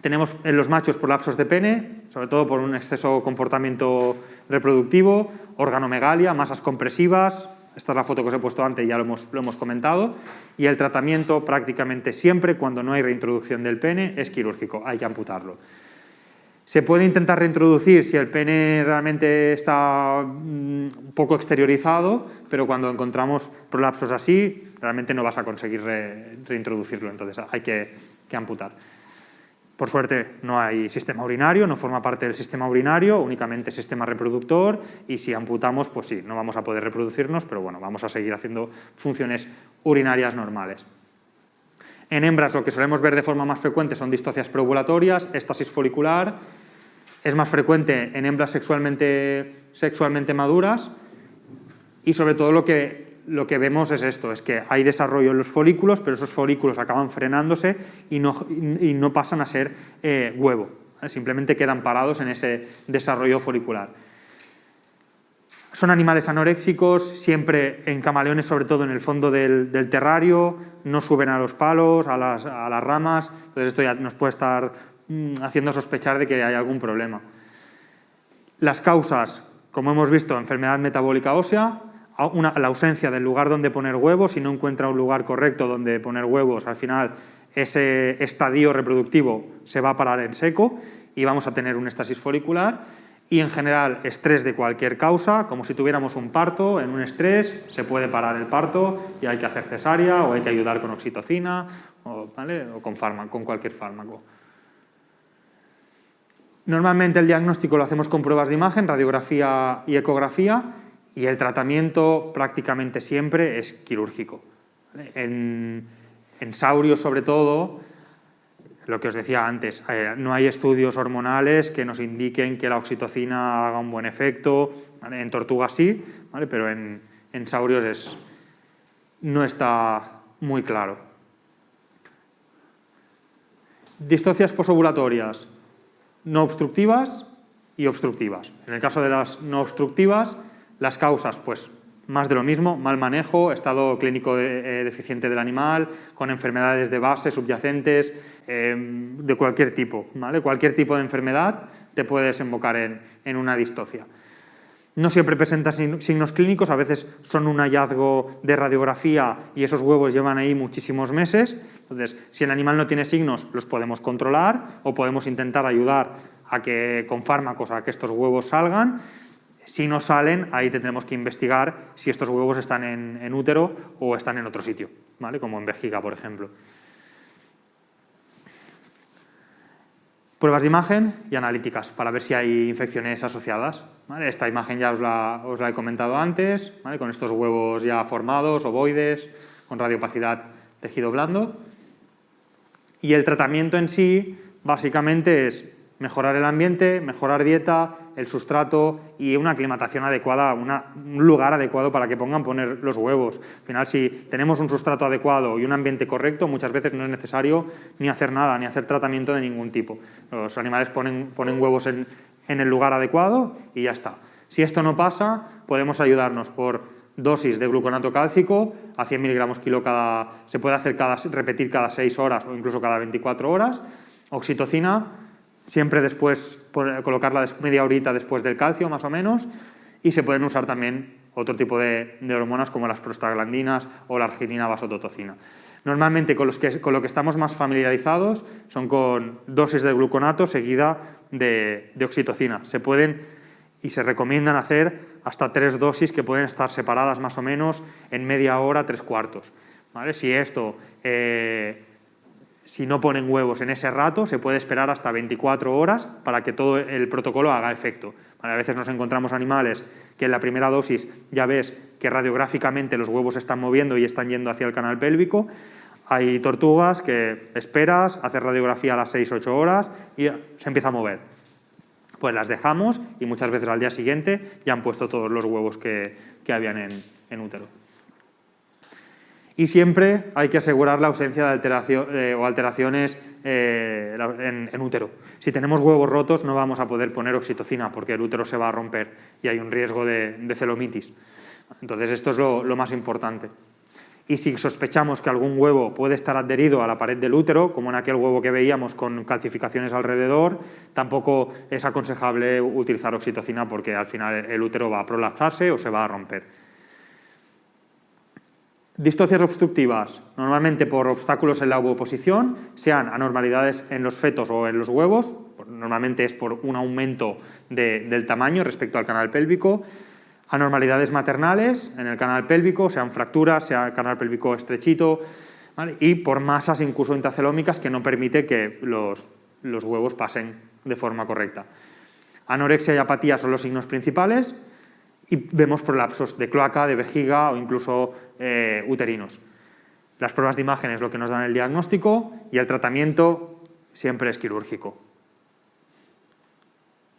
Tenemos en los machos prolapsos de pene, sobre todo por un exceso de comportamiento reproductivo, organomegalia, masas compresivas. Esta es la foto que os he puesto antes y ya lo hemos comentado. Y el tratamiento prácticamente siempre, cuando no hay reintroducción del pene, es quirúrgico, hay que amputarlo. Se puede intentar reintroducir si el pene realmente está un poco exteriorizado, pero cuando encontramos prolapsos así, realmente no vas a conseguir reintroducirlo, entonces hay que amputar. Por suerte no hay sistema urinario, no forma parte del sistema urinario, únicamente sistema reproductor, y si amputamos, pues sí, no vamos a poder reproducirnos, pero bueno, vamos a seguir haciendo funciones urinarias normales. En hembras lo que solemos ver de forma más frecuente son distocias preovulatorias, éstasis folicular, es más frecuente en hembras sexualmente maduras, y sobre todo lo que vemos es esto, es que hay desarrollo en los folículos, pero esos folículos acaban frenándose y no pasan a ser huevo, simplemente quedan parados en ese desarrollo folicular. Son animales anoréxicos, siempre en camaleones, sobre todo en el fondo del terrario, no suben a los palos, a las ramas, entonces esto ya nos puede estar haciendo sospechar de que hay algún problema. Las causas, como hemos visto, enfermedad metabólica ósea, la ausencia del lugar donde poner huevos, si no encuentra un lugar correcto donde poner huevos, al final ese estadio reproductivo se va a parar en seco y vamos a tener un éstasis folicular. Y en general estrés de cualquier causa, como si tuviéramos un parto, en un estrés se puede parar el parto y hay que hacer cesárea o hay que ayudar con oxitocina ¿vale? O con cualquier fármaco. Normalmente el diagnóstico lo hacemos con pruebas de imagen, radiografía y ecografía, y el tratamiento prácticamente siempre es quirúrgico. En saurios, sobre todo, lo que os decía antes, no hay estudios hormonales que nos indiquen que la oxitocina haga un buen efecto, ¿vale? En tortugas sí, ¿vale? Pero en saurios no está muy claro. Distocias posovulatorias no obstructivas y obstructivas. En el caso de las no obstructivas, las causas, pues más de lo mismo, mal manejo, estado clínico deficiente del animal, con enfermedades de base subyacentes, de cualquier tipo, ¿vale? Cualquier tipo de enfermedad te puede desembocar en una distocia. No siempre presenta signos clínicos, a veces son un hallazgo de radiografía y esos huevos llevan ahí muchísimos meses. Entonces, si el animal no tiene signos, los podemos controlar o podemos intentar ayudar con fármacos a que estos huevos salgan. Si no salen, ahí tendremos que investigar si estos huevos están en útero o están en otro sitio, ¿vale? Como en vejiga, por ejemplo. Pruebas de imagen y analíticas para ver si hay infecciones asociadas, ¿vale? Esta imagen ya os la he comentado antes, ¿vale? Con estos huevos ya formados, ovoides, con radiopacidad tejido blando. Y el tratamiento en sí, básicamente, es mejorar el ambiente, mejorar dieta, el sustrato y una aclimatación adecuada, un lugar adecuado para que poner los huevos. Al final, si tenemos un sustrato adecuado y un ambiente correcto, muchas veces no es necesario ni hacer nada, ni hacer tratamiento de ningún tipo. Los animales ponen huevos en el lugar adecuado y ya está. Si esto no pasa, podemos ayudarnos por dosis de gluconato cálcico a 100 miligramos kilo se puede repetir cada 6 horas o incluso cada 24 horas. Oxitocina, siempre después, colocarla media horita después del calcio, más o menos, y se pueden usar también otro tipo de hormonas como las prostaglandinas o la arginina vasototocina. Normalmente con lo que estamos más familiarizados son con dosis de gluconato seguida de oxitocina. Se pueden y se recomiendan hacer hasta 3 dosis que pueden estar separadas más o menos en media hora, 3/4. ¿Vale? Si no ponen huevos en ese rato, se puede esperar hasta 24 horas para que todo el protocolo haga efecto. A veces nos encontramos animales que en la primera dosis ya ves que radiográficamente los huevos se están moviendo y están yendo hacia el canal pélvico. Hay tortugas que esperas, haces radiografía a las 6-8 horas y se empieza a mover. Pues las dejamos y muchas veces al día siguiente ya han puesto todos los huevos que habían en útero. Y siempre hay que asegurar la ausencia de alteración, o alteraciones en útero. Si tenemos huevos rotos no vamos a poder poner oxitocina porque el útero se va a romper y hay un riesgo de celomitis. Entonces esto es lo más importante. Y si sospechamos que algún huevo puede estar adherido a la pared del útero, como en aquel huevo que veíamos con calcificaciones alrededor, tampoco es aconsejable utilizar oxitocina porque al final el útero va a prolapsarse o se va a romper. Distocias obstructivas, normalmente por obstáculos en la ovoposición, sean anormalidades en los fetos o en los huevos, normalmente es por un aumento del tamaño respecto al canal pélvico, anormalidades maternales en el canal pélvico, sean fracturas, sea el canal pélvico estrechito, ¿vale? Y por masas incluso intracelómicas que no permite que los huevos pasen de forma correcta. Anorexia y apatía son los signos principales y vemos prolapsos de cloaca, de vejiga o incluso uterinos. Las pruebas de imagen es lo que nos dan el diagnóstico y el tratamiento siempre es quirúrgico.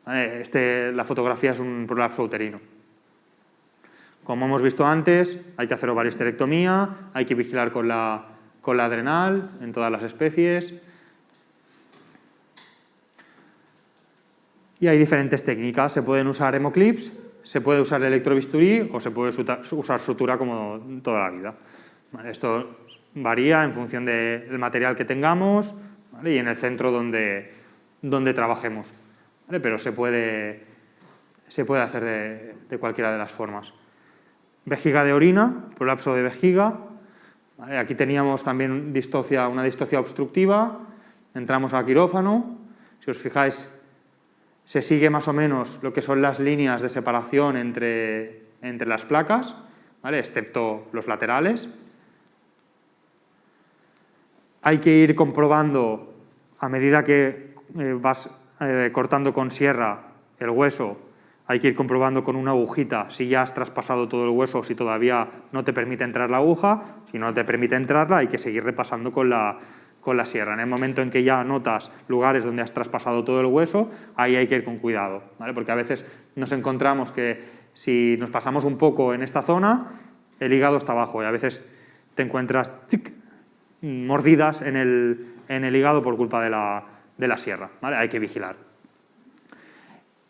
La fotografía es un prolapso uterino. Como hemos visto antes, hay que hacer ovarioesterectomía, hay que vigilar con la adrenal en todas las especies. Y hay diferentes técnicas. Se pueden usar hemoclips, se puede usar electrobisturí o se puede usar sutura como toda la vida. ¿Vale? Esto varía en función del material que tengamos, ¿vale? Y en el centro donde trabajemos. ¿Vale? Pero se puede hacer de cualquiera de las formas. Vejiga de orina, prolapso de vejiga. ¿Vale? Aquí teníamos también una distocia obstructiva. Entramos al quirófano. Si os fijáis, se sigue más o menos lo que son las líneas de separación entre las placas, ¿vale? Excepto los laterales. Hay que ir comprobando, a medida que vas cortando con sierra el hueso, hay que ir comprobando con una agujita si ya has traspasado todo el hueso o si todavía no te permite entrar la aguja. Si no te permite entrarla, hay que seguir repasando con la sierra. En el momento en que ya notas lugares donde has traspasado todo el hueso, ahí hay que ir con cuidado, ¿vale? Porque a veces nos encontramos que si nos pasamos un poco en esta zona, el hígado está abajo y a veces te encuentras mordidas en el hígado por culpa de la sierra, ¿vale? Hay que vigilar.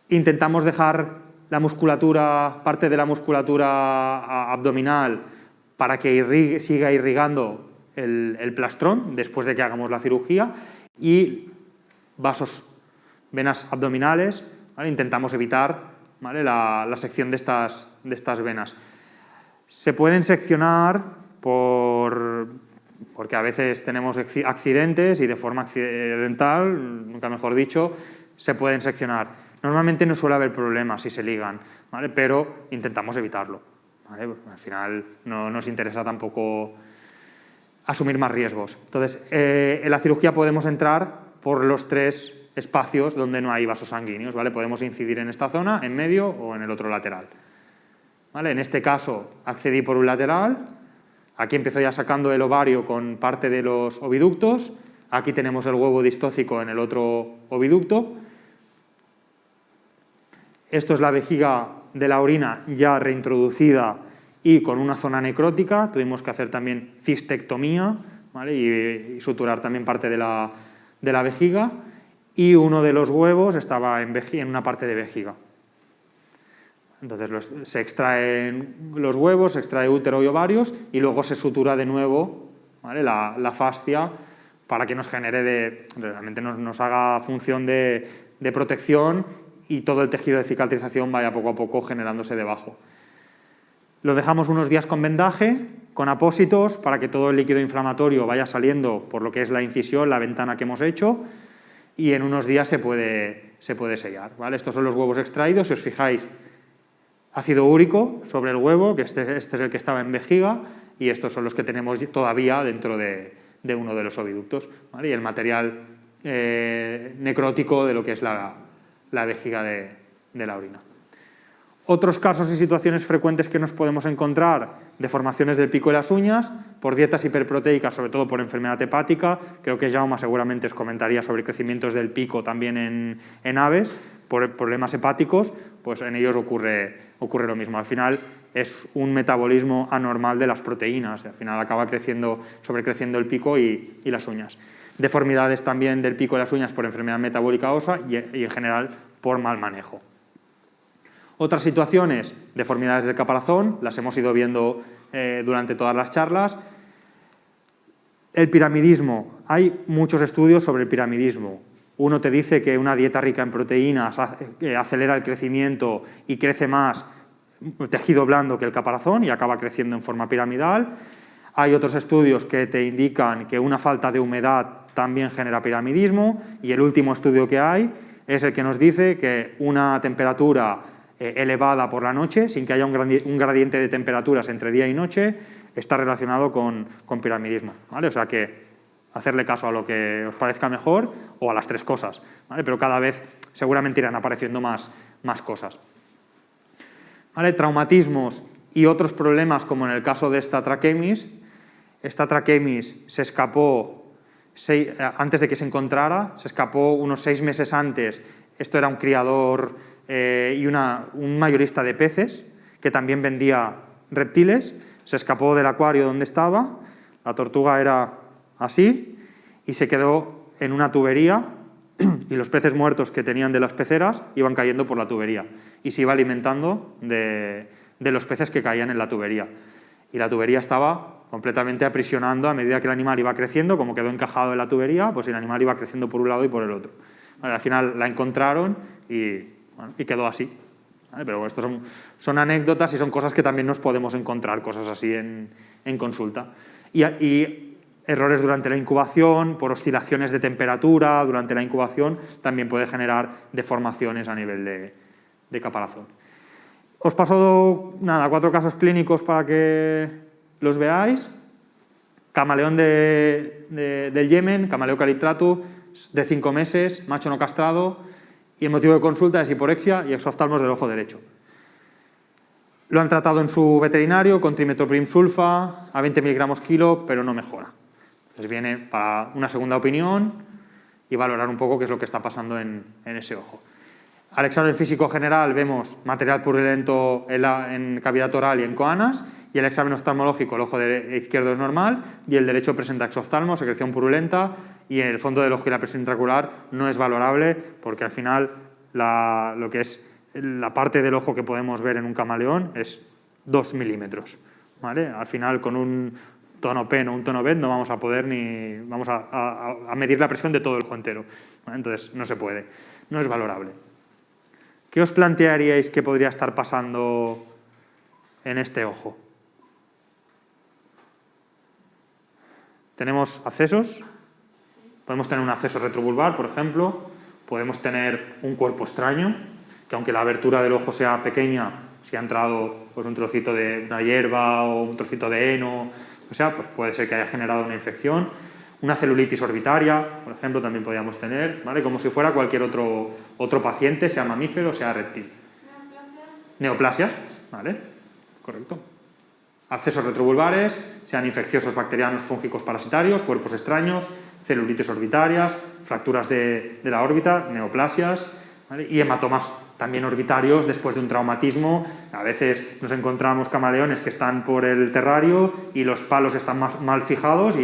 Intentamos dejar parte de la musculatura abdominal para que siga irrigando el plastrón después de que hagamos la cirugía y venas abdominales, ¿vale? Intentamos evitar, ¿vale? la sección de estas venas. Se pueden seccionar porque a veces tenemos accidentes y de forma accidental, nunca mejor dicho, se pueden seccionar. Normalmente no suele haber problemas si se ligan, ¿vale? Pero intentamos evitarlo, ¿vale? Al final no nos interesa tampoco asumir más riesgos. Entonces, en la cirugía podemos entrar por los 3 espacios donde no hay vasos sanguíneos, ¿vale? Podemos incidir en esta zona, en medio o en el otro lateral, ¿vale? En este caso accedí por un lateral, aquí empiezo ya sacando el ovario con parte de los oviductos, aquí tenemos el huevo distócico en el otro oviducto. Esto es la vejiga de la orina ya reintroducida y con una zona necrótica. Tuvimos que hacer también cistectomía, ¿vale? y suturar también parte de la vejiga. Y uno de los huevos estaba en una parte de vejiga. Entonces se extraen los huevos, se extrae útero y ovarios y luego se sutura de nuevo, ¿vale? la fascia para que nos genere realmente nos haga función de protección y todo el tejido de cicatrización vaya poco a poco generándose debajo. Lo dejamos unos días con vendaje, con apósitos, para que todo el líquido inflamatorio vaya saliendo por lo que es la incisión, la ventana que hemos hecho, y en unos días se puede sellar, ¿vale? Estos son los huevos extraídos. Si os fijáis, ácido úrico sobre el huevo, que este es el que estaba en vejiga, y estos son los que tenemos todavía dentro de uno de los oviductos, ¿vale? Y el material necrótico de lo que es la vejiga de la orina. Otros casos y situaciones frecuentes que nos podemos encontrar: deformaciones del pico y las uñas, por dietas hiperproteicas, sobre todo por enfermedad hepática. Creo que Jaume seguramente os comentaría sobre crecimientos del pico también en aves, por problemas hepáticos, pues en ellos ocurre lo mismo. Al final es un metabolismo anormal de las proteínas, al final acaba sobrecreciendo el pico y las uñas. Deformidades también del pico y las uñas por enfermedad metabólica ósea y en general por mal manejo. Otras situaciones, deformidades del caparazón, las hemos ido viendo durante todas las charlas. El piramidismo, hay muchos estudios sobre el piramidismo. Uno te dice que una dieta rica en proteínas acelera el crecimiento y crece más tejido blando que el caparazón y acaba creciendo en forma piramidal. Hay otros estudios que te indican que una falta de humedad también genera piramidismo, y el último estudio que hay es el que nos dice que una temperatura elevada por la noche, sin que haya un gradiente de temperaturas entre día y noche, está relacionado con piramidismo, ¿vale? O sea que hacerle caso a lo que os parezca mejor o a las tres cosas, ¿vale? Pero cada vez seguramente irán apareciendo más cosas. ¿Vale? Traumatismos y otros problemas, como en el caso de esta traquemis. Esta traquemis se escapó antes de que se encontrara, se escapó unos 6 meses antes. Esto era un criador y un mayorista de peces que también vendía reptiles. Se escapó del acuario donde estaba, la tortuga era así y se quedó en una tubería y los peces muertos que tenían de las peceras iban cayendo por la tubería y se iba alimentando de los peces que caían en la tubería. Y la tubería estaba completamente aprisionando a medida que el animal iba creciendo, como quedó encajado en la tubería, pues el animal iba creciendo por un lado y por el otro. Al final la encontraron y quedó así. ¿Vale? Pero esto son anécdotas y son cosas que también nos podemos encontrar, cosas así en consulta. Y errores durante la incubación, por oscilaciones de temperatura durante la incubación, también puede generar deformaciones a nivel de caparazón. Os paso 4 casos clínicos para que los veáis. Camaleón del Yemen, Camaleo calitratu, de 5 meses, macho no castrado, y el motivo de consulta es hiporexia y exoftalmos del ojo derecho. Lo han tratado en su veterinario con trimetoprim sulfa a 20 miligramos kilo, pero no mejora. Entonces viene para una segunda opinión y valorar un poco qué es lo que está pasando en ese ojo. Al examen físico general vemos material purulento en cavidad oral y en coanas, y el examen oftalmológico, el ojo izquierdo es normal y el derecho presenta exoftalmo, secreción purulenta, y en el fondo del ojo y la presión intraocular no es valorable porque al final lo que es la parte del ojo que podemos ver en un camaleón es 2 milímetros. ¿Vale? Al final con un tono pen o un tono bet no vamos a poder vamos a medir la presión de todo el ojo entero. ¿Vale? Entonces no se puede, no es valorable. ¿Qué os plantearíais que podría estar pasando en este ojo? Tenemos accesos, podemos tener un acceso retrobulbar, por ejemplo, podemos tener un cuerpo extraño, que aunque la abertura del ojo sea pequeña, si ha entrado pues, un trocito de una hierba o un trocito de heno, o sea, pues puede ser que haya generado una infección. Una celulitis orbitaria, por ejemplo, también podríamos tener, ¿vale? Como si fuera cualquier otro paciente, sea mamífero o sea reptil. Neoplasias, ¿vale? Correcto. Accesos retrobulbares, sean infecciosos, bacterianos, fúngicos, parasitarios, cuerpos extraños, celulitis orbitarias, fracturas de la órbita, neoplasias, ¿vale? Y hematomas también orbitarios después de un traumatismo. A veces nos encontramos camaleones que están por el terrario y los palos están mal fijados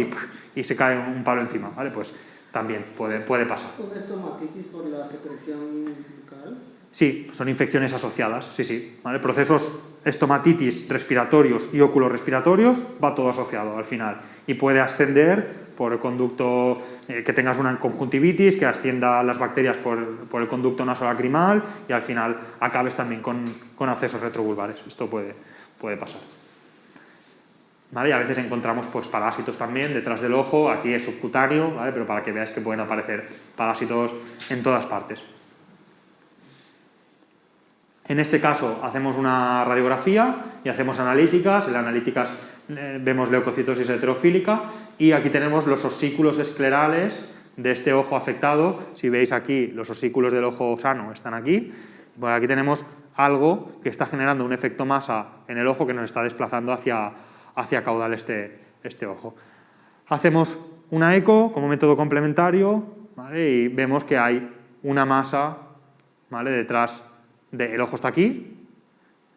y se cae un palo encima, ¿vale? Pues también puede pasar. ¿Una estomatitis por la secreción bucal? Sí, son infecciones asociadas, sí, ¿vale? Procesos estomatitis respiratorios y oculorrespiratorios va todo asociado al final y puede ascender por el conducto, que tengas una conjuntivitis, que ascienda las bacterias por el conducto nasolacrimal y al final acabes también con accesos retrobulbares. Esto puede pasar. ¿Vale? Y a veces encontramos pues, parásitos también detrás del ojo, aquí es subcutáneo, ¿vale? Pero para que veáis que pueden aparecer parásitos en todas partes. En este caso hacemos una radiografía y hacemos analíticas. En las analíticas vemos leucocitosis heterofílica y aquí tenemos los osículos esclerales de este ojo afectado. Si veis aquí, los osículos del ojo sano están aquí. Bueno, aquí tenemos algo que está generando un efecto masa en el ojo que nos está desplazando hacia caudal este ojo. Hacemos una eco como método complementario, ¿vale? Y vemos que hay una masa ¿vale? Detrás del ojo está aquí,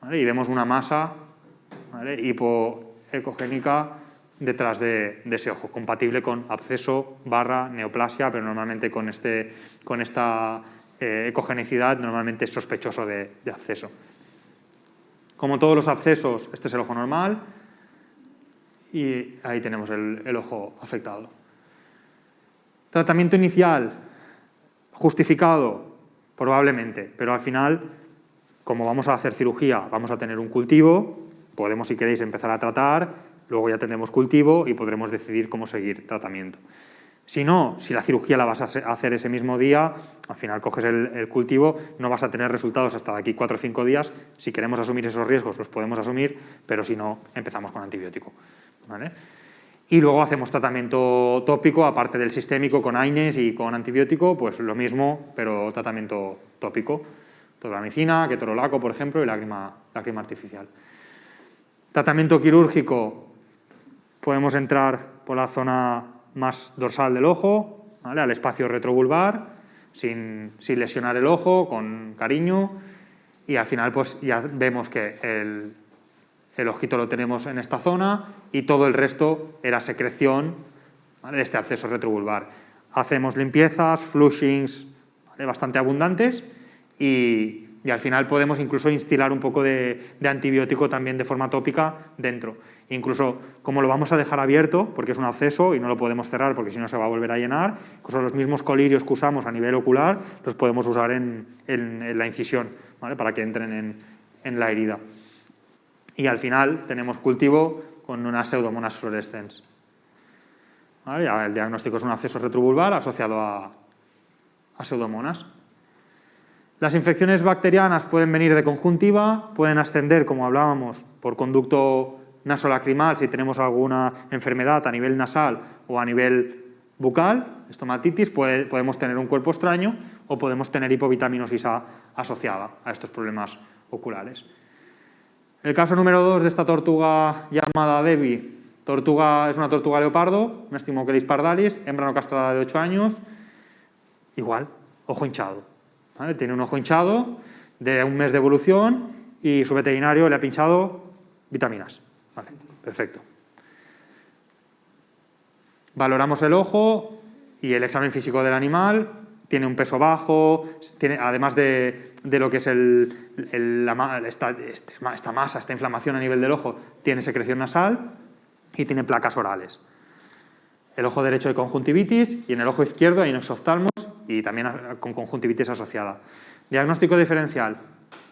¿vale? Y vemos una masa, ¿vale? Hipoecogénica detrás de ese ojo, compatible con absceso / neoplasia, pero normalmente con esta ecogenicidad normalmente es sospechoso de absceso. Como todos los abscesos, este es el ojo normal y ahí tenemos el ojo afectado. Tratamiento inicial, justificado, probablemente, pero al final, como vamos a hacer cirugía, vamos a tener un cultivo, podemos, si queréis, empezar a tratar, luego ya tendremos cultivo y podremos decidir cómo seguir tratamiento. Si no, si la cirugía la vas a hacer ese mismo día, al final coges el cultivo, no vas a tener resultados hasta de aquí 4 o 5 días. Si queremos asumir esos riesgos, los podemos asumir, pero si no, empezamos con antibiótico, ¿vale? Y luego hacemos tratamiento tópico, aparte del sistémico con AINES y con antibiótico, pues lo mismo, pero tratamiento tópico. Tobramicina, ketorolaco, por ejemplo, y lágrima artificial. Tratamiento quirúrgico, podemos entrar por la zona más dorsal del ojo, ¿vale? Al espacio retrovulvar, sin lesionar el ojo, con cariño, y al final pues ya vemos que el ojito lo tenemos en esta zona y todo el resto era secreción, ¿vale? De este absceso retrovulvar. Hacemos limpiezas, flushings, ¿vale? Bastante abundantes y al final podemos incluso instilar un poco de antibiótico también de forma tópica dentro. Incluso como lo vamos a dejar abierto, porque es un absceso y no lo podemos cerrar porque si no se va a volver a llenar, incluso los mismos colirios que usamos a nivel ocular los podemos usar en la incisión, ¿vale? Para que entren en la herida. Y al final tenemos cultivo con unas pseudomonas fluorescens. ¿Vale? El diagnóstico es un absceso retrovulvar asociado a pseudomonas. Las infecciones bacterianas pueden venir de conjuntiva, pueden ascender, como hablábamos, por conducto nasolacrimal si tenemos alguna enfermedad a nivel nasal o a nivel bucal, estomatitis, podemos tener un cuerpo extraño o podemos tener hipovitaminosis A asociada a estos problemas oculares. El caso número 2 de esta tortuga llamada Debbie. Es una tortuga leopardo, un Stymochelys pardalis, hembra no castrada de 8 años, igual, ojo hinchado, ¿vale? Tiene un ojo hinchado de un mes de evolución y su veterinario le ha pinchado vitaminas. Vale, perfecto. Valoramos el ojo y el examen físico del animal. Tiene un peso bajo, además de lo que es esta masa, esta inflamación a nivel del ojo, tiene secreción nasal y tiene placas orales. El ojo derecho hay conjuntivitis y en el ojo izquierdo hay un exoftalmos y también con conjuntivitis asociada. Diagnóstico diferencial,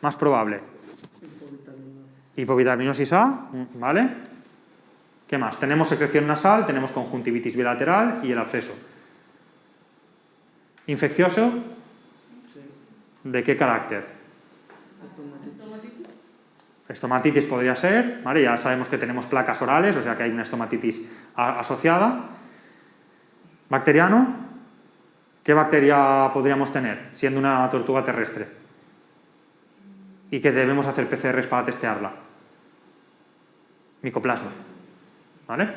más probable. Hipovitaminosis A, ¿vale? ¿Qué más? Tenemos secreción nasal, tenemos conjuntivitis bilateral y el absceso. ¿Infeccioso? ¿De qué carácter? Estomatitis podría ser, ¿vale? Ya sabemos que tenemos placas orales, o sea que hay una estomatitis asociada. ¿Bacteriano? ¿Qué bacteria podríamos tener siendo una tortuga terrestre? ¿Y que debemos hacer PCRs para testearla? Micoplasma, ¿vale?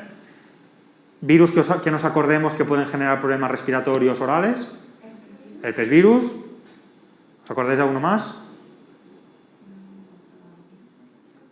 Virus que nos acordemos que pueden generar problemas respiratorios orales. Herpes virus. ¿Os acordáis de alguno más?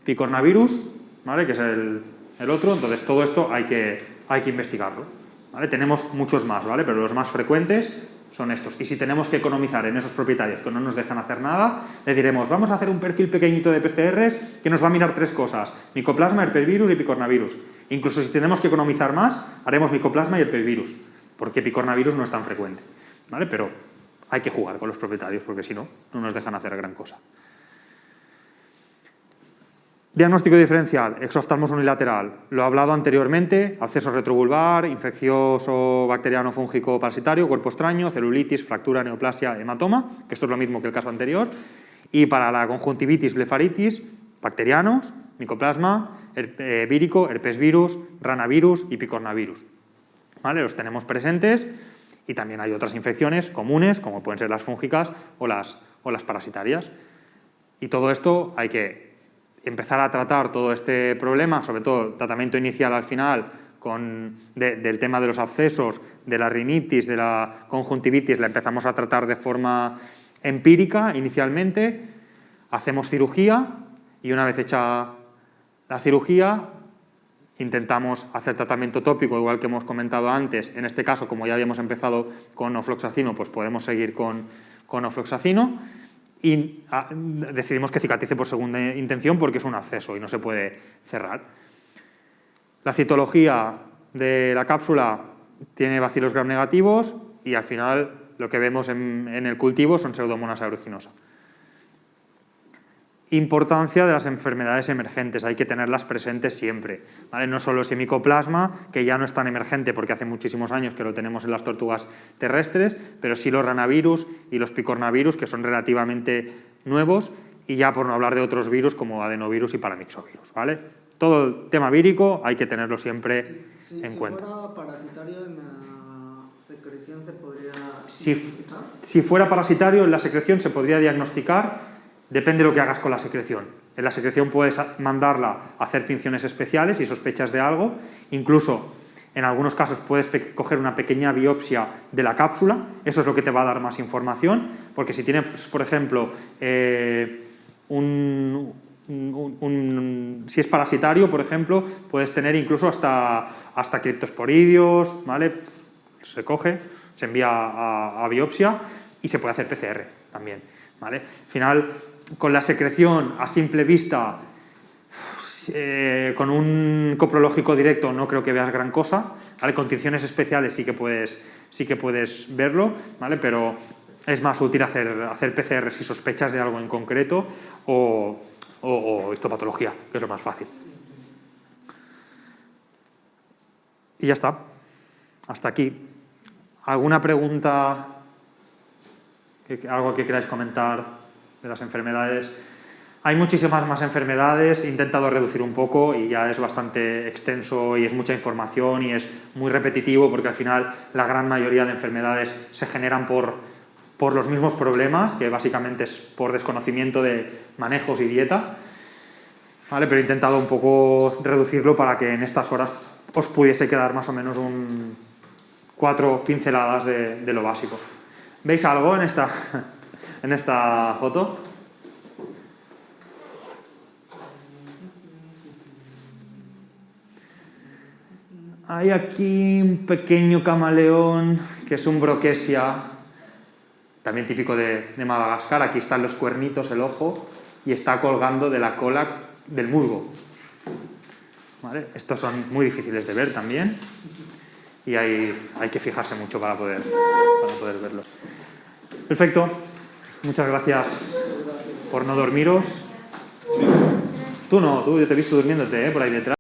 Picornavirus, ¿vale? Que es el otro. Entonces todo esto hay que investigarlo, ¿vale? Tenemos muchos más, ¿vale? Pero los más frecuentes son estos. Y si tenemos que economizar en esos propietarios que no nos dejan hacer nada, le diremos, vamos a hacer un perfil pequeñito de PCRs que nos va a mirar 3 cosas: micoplasma, herpesvirus y picornavirus. Incluso si tenemos que economizar más, haremos micoplasma y herpesvirus, porque picornavirus no es tan frecuente, ¿vale? Pero hay que jugar con los propietarios porque si no, no nos dejan hacer gran cosa. Diagnóstico diferencial, exoftalmos unilateral. Lo he hablado anteriormente, absceso retrovulvar, infeccioso bacteriano, fúngico, parasitario, cuerpo extraño, celulitis, fractura, neoplasia, hematoma, que esto es lo mismo que el caso anterior. Y para la conjuntivitis, blefaritis, bacterianos, micoplasma, vírico, herpesvirus, ranavirus y picornavirus. ¿Vale? Los tenemos presentes y también hay otras infecciones comunes, como pueden ser las fúngicas o las parasitarias. Y todo esto hay que empezar a tratar todo este problema, sobre todo tratamiento inicial al final, del tema de los abscesos, de la rinitis, de la conjuntivitis, la empezamos a tratar de forma empírica inicialmente, hacemos cirugía y una vez hecha la cirugía intentamos hacer tratamiento tópico, igual que hemos comentado antes. En este caso, como ya habíamos empezado con ofloxacino, pues podemos seguir con ofloxacino y decidimos que cicatrice por segunda intención porque es un absceso y no se puede cerrar. La citología de la cápsula tiene bacilos gram negativos y al final lo que vemos en el cultivo son pseudomonas aeruginosa. Importancia de las enfermedades emergentes, hay que tenerlas presentes siempre, ¿vale? No solo ese micoplasma, que ya no es tan emergente porque hace muchísimos años que lo tenemos en las tortugas terrestres, pero sí los ranavirus y los picornavirus, que son relativamente nuevos, y ya por no hablar de otros virus como adenovirus y paramyxovirus, ¿vale? Todo el tema vírico hay que tenerlo siempre en cuenta. Si fuera parasitario en la secreción se podría diagnosticar. Si fuera parasitario en la secreción se podría diagnosticar. Depende de lo que hagas con la secreción. En la secreción puedes mandarla a hacer tinciones especiales y sospechas de algo. Incluso, en algunos casos, puedes coger una pequeña biopsia de la cápsula. Eso es lo que te va a dar más información. Porque si tienes, por ejemplo, si es parasitario, por ejemplo, puedes tener incluso hasta criptosporidios, ¿vale? Se coge, se envía a biopsia y se puede hacer PCR también, ¿vale? Al final, con la secreción a simple vista, con un coprológico directo no creo que veas gran cosa, ¿vale? Con tinciones especiales sí que puedes verlo, ¿vale? Pero es más útil hacer PCR si sospechas de algo en concreto o histopatología, que es lo más fácil. Y ya está. Hasta aquí. ¿Alguna pregunta? ¿Algo que queráis comentar de las enfermedades? Hay muchísimas más enfermedades, he intentado reducir un poco y ya es bastante extenso y es mucha información y es muy repetitivo porque al final la gran mayoría de enfermedades se generan por los mismos problemas, que básicamente es por desconocimiento de manejos y dieta, ¿vale? Pero he intentado un poco reducirlo para que en estas horas os pudiese quedar más o menos 4 pinceladas de lo básico. ¿Veis algo en esta foto? Hay aquí un pequeño camaleón que es un broquesia, también típico de Madagascar. Aquí están los cuernitos, el ojo, y está colgando de la cola del musgo, ¿vale? Estos son muy difíciles de ver también y hay que fijarse mucho para poder verlos. Perfecto, muchas gracias por no dormiros. Tú no, tú yo te he visto durmiéndote por ahí detrás.